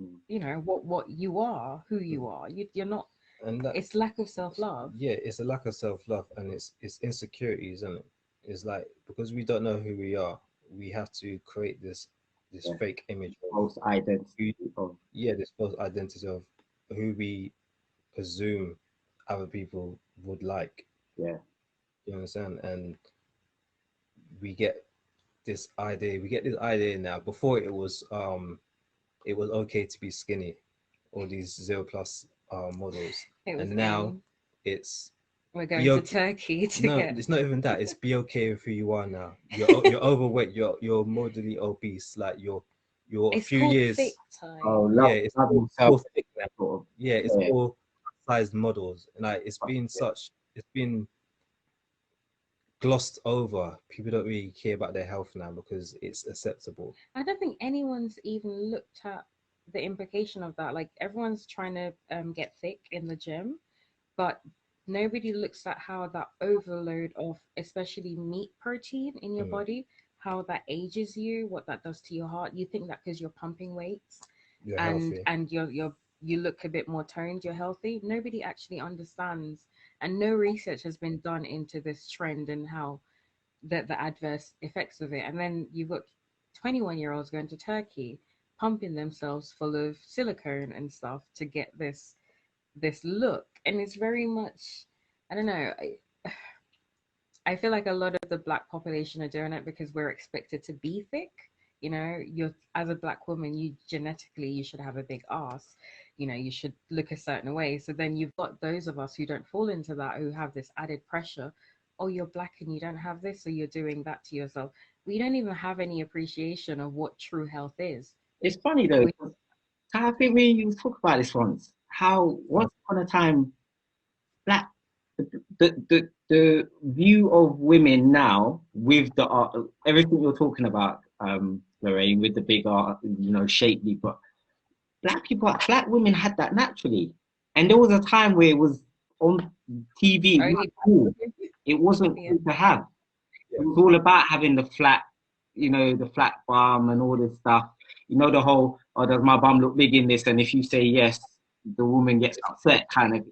Mm, what you are, who you are? You're not. And that, It's lack of self-love. yeah, it's a lack of self-love, and it's insecurity, isn't it? It's like because we don't know who we are, we have to create this yeah, fake image of false identity who, of, yeah, this false identity of who we presume other people would like. yeah, You understand? And we get we get this idea now. Before it was okay to be skinny, all these zero plus models, It was and now in. it's We're be going to okay. Turkey to No, get. it's not even that. It's be okay with who you are now. You're overweight. You're moderately obese. Like you're a It's few called thick years. oh, time. Yeah, love it's yourself called thick now. sort of, Yeah, it's yeah, all sized models, and like but, it's been glossed over. People don't really care about their health now because it's acceptable. I don't think anyone's even looked at the implication of that. Like everyone's trying to get thick in the gym, but nobody looks at how that overload of especially meat protein in your Mm. body, how that ages you, what that does to your heart. You think that because you're pumping weights You're and healthy. you look a bit more toned, you're healthy. Nobody actually understands, and no research has been done into this trend and how the adverse effects of it. And then you've got 21-year-olds going to Turkey, pumping themselves full of silicone and stuff to get this look. And it's very much, I don't know. I feel like a lot of the black population are doing it because we're expected to be thick. You know, you're as a black woman, you genetically you should have a big ass. You know, you should look a certain way. So then you've got those of us who don't fall into that, who have this added pressure. Oh, you're black and you don't have this, so you're doing that to yourself. We don't even have any appreciation of what true health is. It's funny though. We, 'Cause I think we talked about this once. How once upon a time, black the view of women now with the art, everything you're talking about, Lorraine, with the big art, shapely, but black women had that naturally, and there was a time where it was on TV. It wasn't only cool. It wasn't yeah. cool to have. Yeah. It was all about having the flat, the flat bum and all this stuff. The whole, oh, does my bum look big in this? And if you say yes, the woman gets upset, kind of.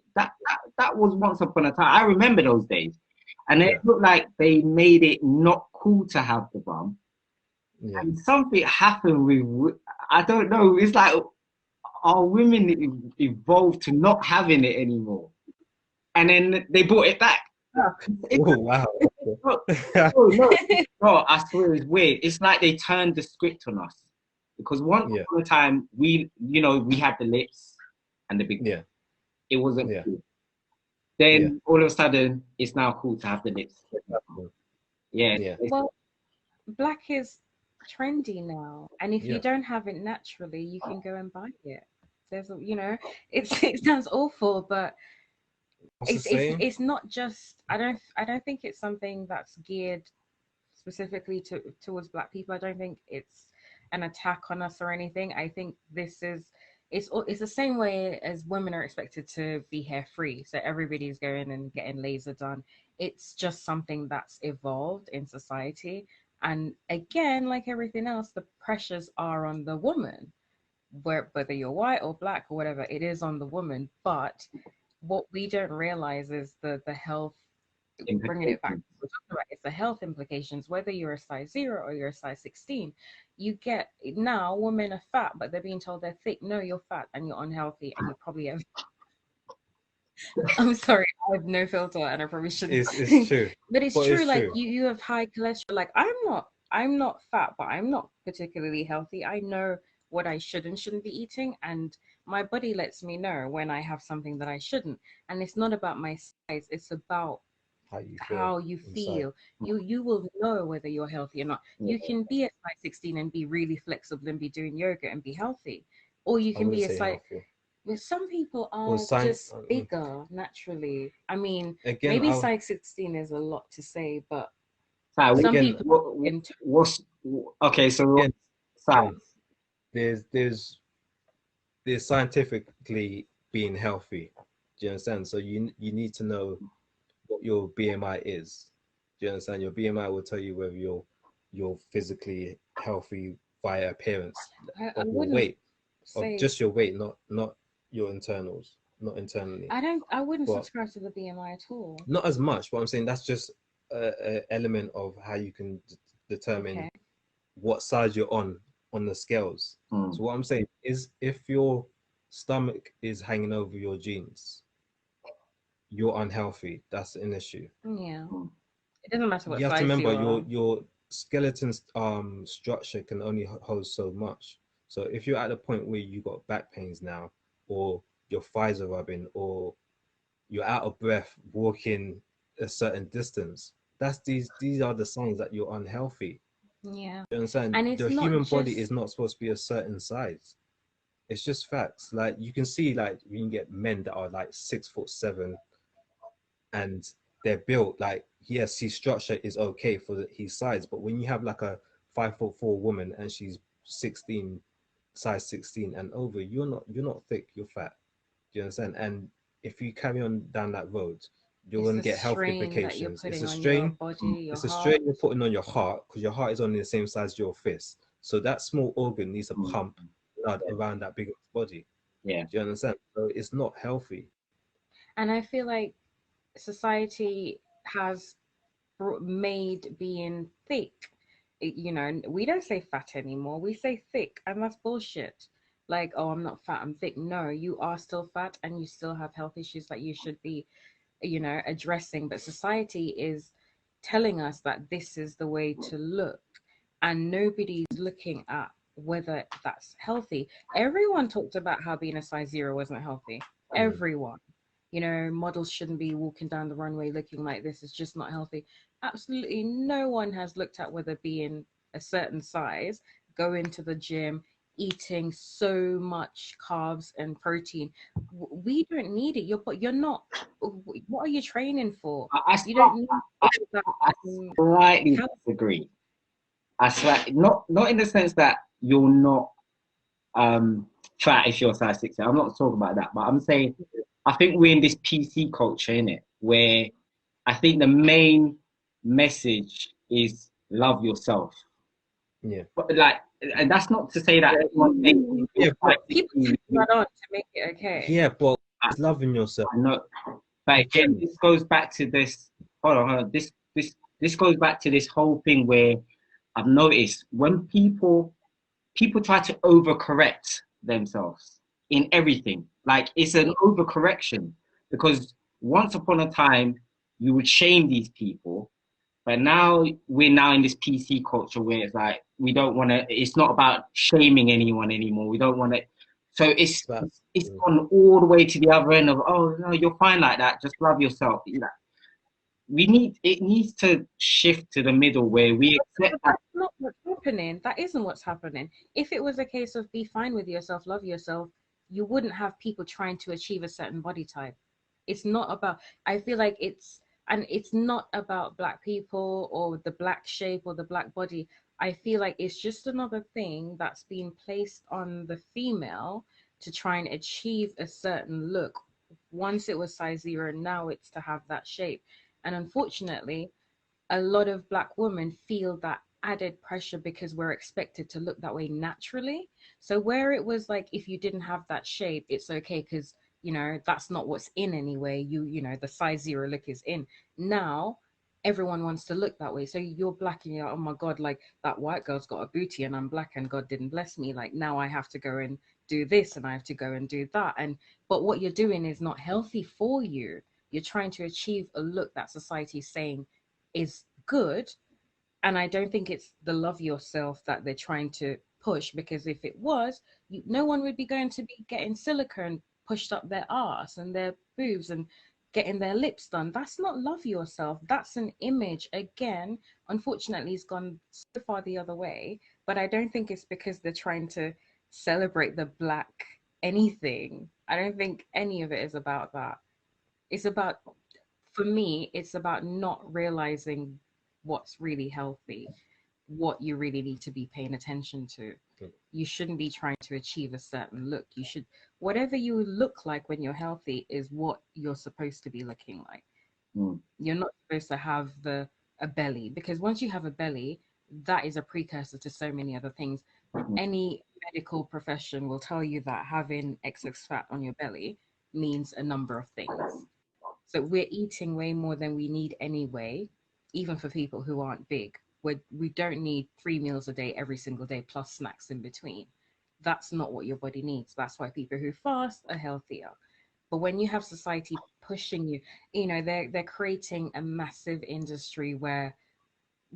That was once upon a time. I remember those days, and Yeah. it looked like they made it not cool to have the bum. Yeah. And something happened with, I don't know. It's like our women evolved to not having it anymore, and then they brought it back. Oh wow. No, no, no, I swear it's weird. It's like they turned the script on us. Because once Yeah. upon a time, we had the lips and the big. Yeah. It wasn't Yeah. cool. Yeah. Then all of a sudden, it's now cool to have the lips. Yeah. Yeah. Well, black is trendy now, and if you Yeah. don't have it naturally, you can go and buy it. It sounds awful, but What's the saying? it's not just. I don't think it's something that's geared specifically towards black people. I don't think it's an attack on us or anything. I think it's the same way as women are expected to be hair free. So everybody's going and getting laser done. It's just something that's evolved in society. And again, like everything else, the pressures are on the woman. Whether you're white or black or whatever, it is on the woman. But what we don't realize is the health, bringing it back, we're talking about it's the health implications. Whether you're a size 0 or you're a size 16, you get now women are fat, but they're being told they're thick. No, you're fat and you're unhealthy, and you probably have. I'm sorry, I have no filter, and I probably shouldn't. It's true. But it's But true. it's Like true. you have high cholesterol. Like I'm not fat, but I'm not particularly healthy. I know what I should and shouldn't be eating, and my body lets me know when I have something that I shouldn't. And it's not about my size; it's about How you feel how you inside. feel. You will know whether you're healthy or not. You can be a size 16 and be really flexible and be doing yoga and be healthy, or you I can wouldn't be a say size. healthy. Well, some people Well, are sign just bigger naturally. I mean, again. maybe I'll size 16 is a lot to say, but So, some again. people into what's okay? So, Again. size. There's scientifically being healthy. Do you understand? So you need to know what your BMI is. Do you understand? Your BMI will tell you whether you're physically healthy via appearance I of your wouldn't weight, of say just your weight, not your internals, not internally, I wouldn't but subscribe to the BMI at all. not as much. But I'm saying that's just a element of how you can determine Okay. what side you're on the scales. Mm. So what I'm saying is, if your stomach is hanging over your jeans, you're unhealthy. That's an issue. Yeah. Mm. It doesn't matter what You have to size remember you are. your skeleton structure can only hold so much. So if you're at the point where you got back pains now, or your thighs are rubbing, or you're out of breath walking a certain distance, that's these are the signs that you're unhealthy. Yeah. You understand? And it's The not human body just is not supposed to be a certain size. It's just facts. Like you can see, like you can get men that are like 6'7" and they're built like, yes, his structure is okay for his size, but when you have like a 5'4" woman and she's 16, size 16 and over, you're not thick, you're fat. Do you understand? And if you carry on down that road, you're It's going to the get health strain that you're implications. It's putting a on your strain. body, your It's a heart. strain you're putting on your heart because your heart is only the same size as your fist. So that small organ needs to Mm. pump blood around that big body. Yeah. Do you understand? So it's not healthy. And I feel like society has made being thick. You know, we don't say fat anymore. We say thick, and that's bullshit. Like, oh, I'm not fat, I'm thick. No, you are still fat, and you still have health issues that you should be, you know, addressing. But society is telling us that this is the way to look, and nobody's looking at whether that's healthy. Everyone talked about how being a size zero wasn't healthy. Mm. Everyone. You know, models shouldn't be walking down the runway looking like this. It's just not healthy. Absolutely no one has looked at whether being a certain size, going to the gym, eating so much carbs and protein. We don't need it. You're not. What are you training for? You don't need I, all that. I um, slightly cal- disagree. I slightly not in the sense that you're not fat if you're size 6. I'm not talking about that, but I'm saying I think we're in this PC culture, in it, where I think the main message is love yourself. Yeah. But like, and that's not to say that everyone's saying Yeah, but People take that on to make it okay. yeah, but I it's loving yourself. know, but again, this goes back to this. Hold on. This goes back to this whole thing where I've noticed when people try to overcorrect themselves in everything. Like it's an overcorrection because once upon a time you would shame these people, but now we're now in this PC culture where it's like we don't want to. It's not about shaming anyone anymore. We don't want to. So But it's gone all the way to the other end of, oh no, you're fine like that. Just love yourself. You know, it needs to shift to the middle where we accept But that. that's not what's happening. That isn't what's happening. If it was a case of be fine with yourself, love yourself, you wouldn't have people trying to achieve a certain body type. It's not about, I feel like and it's not about black people or the black shape or the black body. I feel like it's just another thing that's being placed on the female to try and achieve a certain look. Once it was size zero, now it's to have that shape. And unfortunately, a lot of black women feel that added pressure because we're expected to look that way naturally. So where it was like if you didn't have that shape, it's okay because you know that's not what's in anyway. You know the size zero look is in. Now everyone wants to look that way. So you're black and you're like, oh my god, like that white girl's got a booty and I'm black and God didn't bless me. Like now I have to go and do this and I have to go and do that. And but what you're doing is not healthy for you. You're trying to achieve a look that society's saying is good. And I don't think it's the love yourself that they're trying to push, because if it was, no one would be going to be getting silicone pushed up their ass and their boobs and getting their lips done. That's not love yourself. That's an image. Again, unfortunately, it's gone so far the other way. But I don't think it's because they're trying to celebrate the black anything. I don't think any of it is about that. It's about, for me, it's about not realizing what's really healthy, what you really need to be paying attention to. You shouldn't be trying to achieve a certain look. You should, whatever you look like when you're healthy is what you're supposed to be looking like. Mm. You're not supposed to have a belly, because once you have a belly, that is a precursor to so many other things. Any medical profession will tell you that having excess fat on your belly means a number of things. So we're eating way more than we need anyway, even for people who aren't big. We don't need 3 meals a day every single day plus snacks in between. That's not what your body needs. That's why people who fast are healthier. But when you have society pushing you, you know, they're creating a massive industry where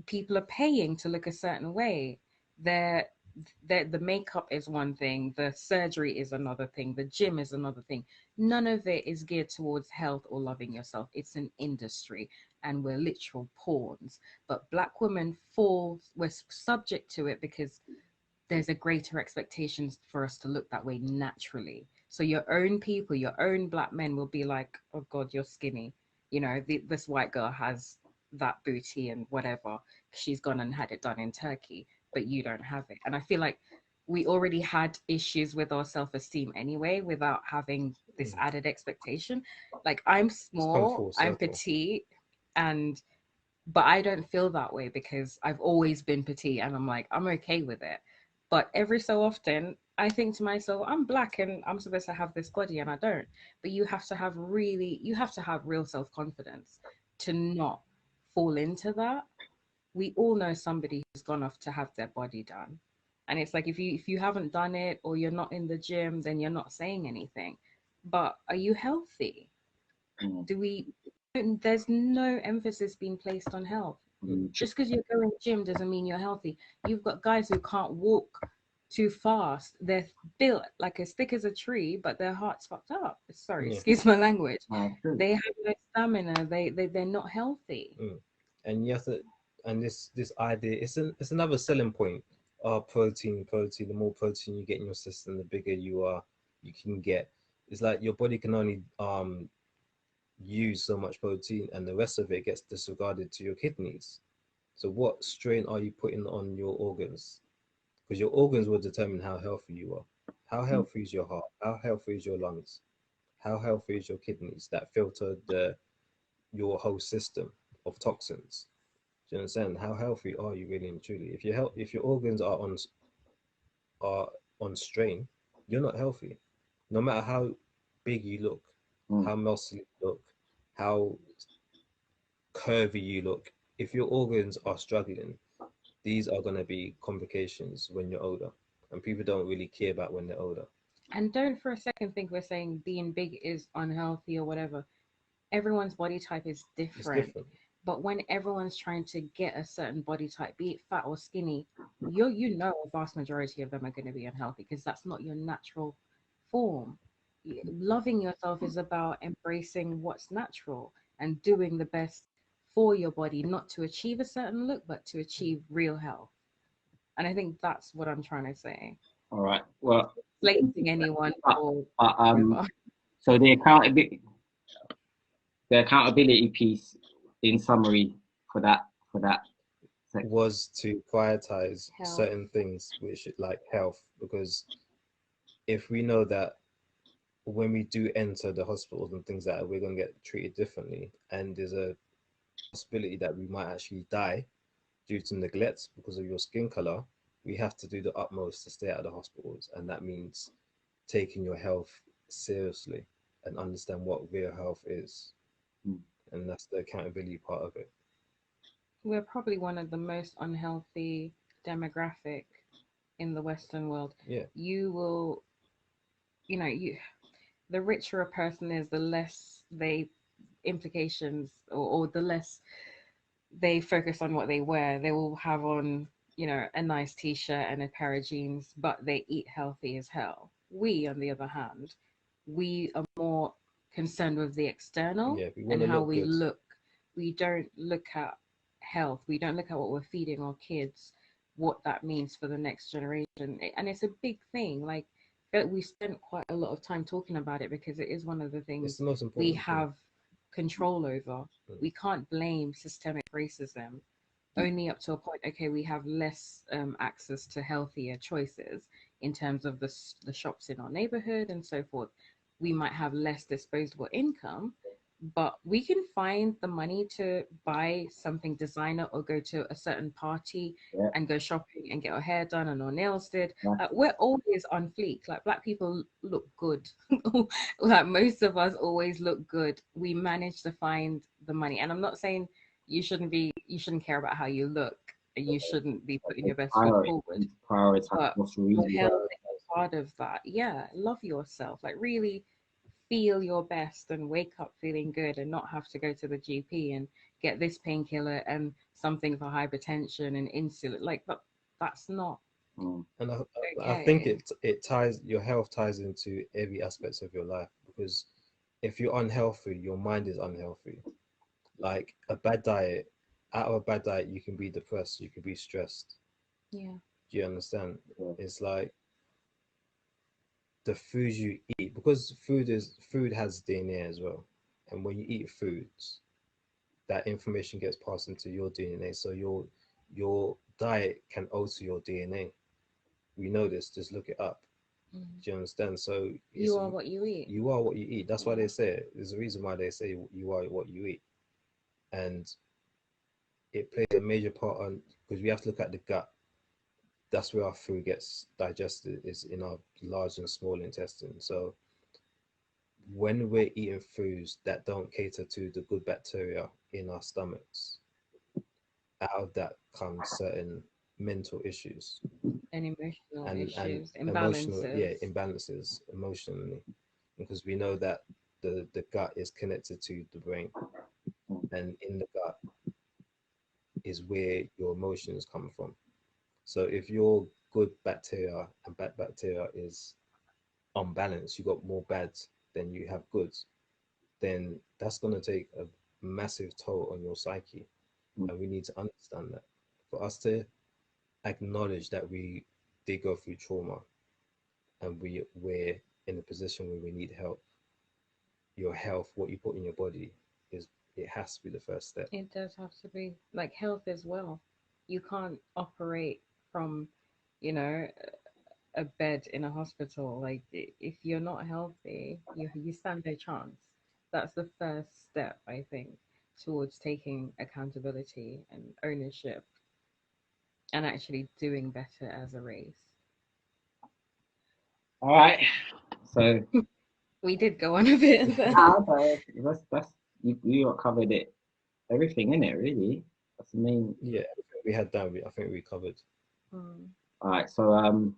people are paying to look a certain way. They're, the makeup is one thing, the surgery is another thing, the gym is another thing. None of it is geared towards health or loving yourself. It's an industry, and we're literal pawns. But black women we're subject to it because there's a greater expectations for us to look that way naturally. So your own people, your own black men will be like, oh God, you're skinny. You know, this white girl has that booty and whatever. She's gone and had it done in Turkey, but you don't have it. And I feel like we already had issues with our self-esteem anyway without having this added expectation. Like I'm It's come small, full I'm circle. petite, and but I don't feel that way because I've always been petite and I'm like, I'm okay with it. But every so often, I think to myself, I'm black and I'm supposed to have this body and I don't. But you have to have real self confidence to not fall into that. We all know somebody who's gone off to have their body done. And it's like if you haven't done it or you're not in the gym, then you're not saying anything. But are you healthy? Mm. Do we There's no emphasis being placed on health. Mm. Just because you're going gym doesn't mean you're healthy. You've got guys who can't walk too fast. They're built like as thick as a tree, but their heart's fucked up. Sorry, Yeah. excuse my language. True. They have no stamina. They're not healthy. And you have to, and this idea, it's another selling point. Protein. The more protein you get in your system, the bigger you can get. It's like your body can only use so much protein, and the rest of it gets disregarded to your kidneys. So what strain are you putting on your organs? Because your organs will determine how healthy you are. How healthy is your heart? How healthy is your lungs? How healthy is your kidneys that filter your whole system of toxins? Do you understand? How healthy are you really and truly? If your organs are on strain, you're not healthy. No matter how big you look, Mm. how muscly you look, how curvy you look, if your organs are struggling, these are going to be complications when you're older. And people don't really care about when they're older. And don't for a second think we're saying being big is unhealthy or whatever. Everyone's body type is It's different. different. But when everyone's trying to get a certain body type, be it fat or skinny, you know a vast majority of them are going to be unhealthy because that's not your natural form. Loving yourself is about embracing what's natural and doing the best for your body, not to achieve a certain look, but to achieve real health. And I think that's what I'm trying to say. All right. Well, Slating anyone but, for but, whatever. so the accountability piece, in summary, for that section. Was to prioritize Health. certain things, which like health, because if we know that when we do enter the hospitals and things like that, we're going to get treated differently, and there's a possibility that we might actually die due to neglect because of your skin color, we have to do the utmost to stay out of the hospitals. And that means taking your health seriously and understand what real health is. Mm. And that's the accountability part of it. We're probably one of the most unhealthy demographic in the Western world. Yeah. You will, you the richer a person is, the less they implications or the less they focus on what they wear. They will have on, a nice t-shirt and a pair of jeans, but they eat healthy as hell. We, on the other hand, we are more concerned with the external Yeah. We want and to how look we good. look. We don't look at health. We don't look at what we're feeding our kids, what that means for the next generation. And it's a big thing. Like, I feel like we spent quite a lot of time talking about it because it is one of the It's things the most we important thing. have control over. Mm. We can't blame systemic racism only up to a point. Okay, we have less access to healthier choices in terms of the shops in our neighborhood and so forth. We might have less disposable income, but we can find the money to buy something designer or go to a certain party Yeah. and go shopping and get our hair done and our nails did. Yeah. We're always on fleek. Like black people look good. Like most of us always look good. We manage to find the money. And I'm not saying you shouldn't care about how you look and you shouldn't be putting your best foot forward. Prioritize But what's your really health is part of that. Yeah, love yourself. Like really feel your best and wake up feeling good and not have to go to the GP and get this painkiller and something for hypertension and insulin. Like, but that's not Mm. And I think okay. it ties your health ties into every aspect of your life, because if you're unhealthy, your mind is unhealthy. Like a bad diet, out of a bad diet, you can be depressed, you can be stressed. Yeah. Do you understand? Yeah. It's like the foods you eat, because food has DNA as well. And when you eat foods, that information gets passed into your DNA. So your diet can alter your DNA. We know this, just look it up. Do you understand? So You are what you eat. you are what you eat. That's why they say it. There's a reason why they say you are what you eat, and it plays a major part on, because we have to look at the gut. That's where our food gets digested, is in our large and small intestine. So when we're eating foods that don't cater to the good bacteria in our stomachs, out of that comes certain mental issues And emotional and issues, emotional, imbalances. imbalances emotionally, because we know that the gut is connected to the brain, and in the gut is where your emotions come from. So if your good bacteria and bad bacteria is unbalanced, you got more bads than you have goods, then that's going to take a massive toll on your psyche. And we need to understand that. For us to acknowledge that we did go through trauma and we're in a position where we need help, your health, what you put in your body, is, it has to be the first step. It does have to be like health as well. You can't operate from, you know, a bed in a hospital. Like if you're not healthy, you stand no chance. That's the first step, I think, towards taking accountability and ownership and actually doing better as a race. All right. So We did go on a bit there. that's you covered it, everything in it really. That's the main. Yeah, we had that. I think we covered. Mm. All right. So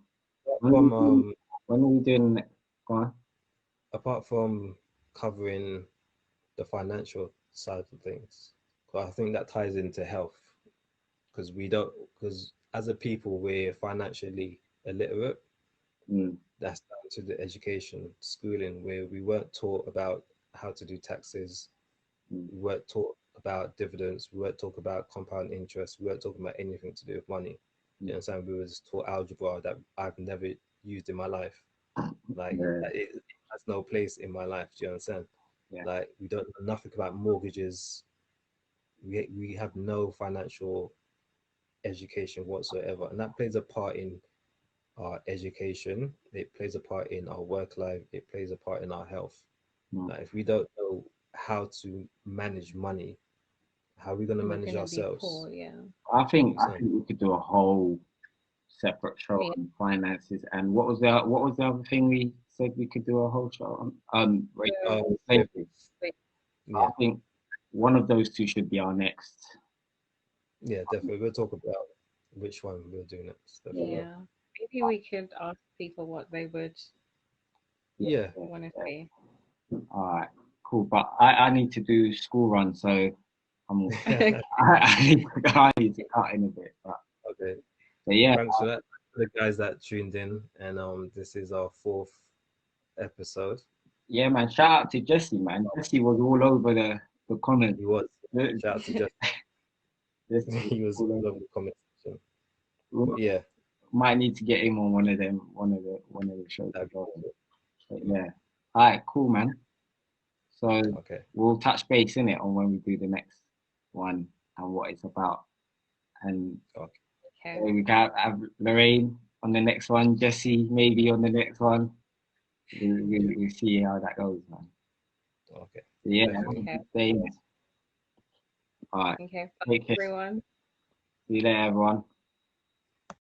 From when are we doing? Go on. apart from covering the financial side of things, but I think that ties into health, because we don't, because as a people we're financially illiterate. Mm, That's down to the education, schooling, where we weren't taught about how to do taxes, mm, we weren't taught about dividends, we weren't taught about compound interest, we weren't talking about anything to do with money. You mm. understand? We were just taught algebra that I've never used in my life. Like Yeah, it has no place in my life. Do you understand? yeah. Like we don't know nothing about mortgages. We have no financial education whatsoever, and that plays a part in our education. It plays a part in our work life. It plays a part in our health. Mm. Like if we don't know how to manage money, how are we going to We're manage gonna be ourselves? poor, yeah. I think we could do a whole separate show Yeah. on finances. And what was the other thing we said we could do a whole show on? Oh, Slavery. I yeah, think one of those two should be our next. yeah, definitely. We'll talk about which one we'll do next. Definitely. Yeah. Maybe we could ask people what they would Yeah. Yeah. want to see. All right. Cool. But I need to do school run, so I'm Okay. I need to cut in a bit. But yeah, Thanks for that, the guys that tuned in, and this is our fourth episode. yeah, man. Shout out to Jesse, man. Jesse was all over the comments. He was, shout out to Jeff. Jesse was He was all all over. over the comment section. We But yeah, might need to get him on one of the shows as that'd be well. perfect. But yeah. All right, cool, man. So Okay. we'll touch base in it on when we do the next one and what it's about. And Okay. Okay. we got have Lorraine on the next one, Jesse maybe on the next one. We see how that goes, man. Okay. So yeah, Definitely. Okay. stay. All right, Okay. Bye, take care. everyone. See you later, everyone.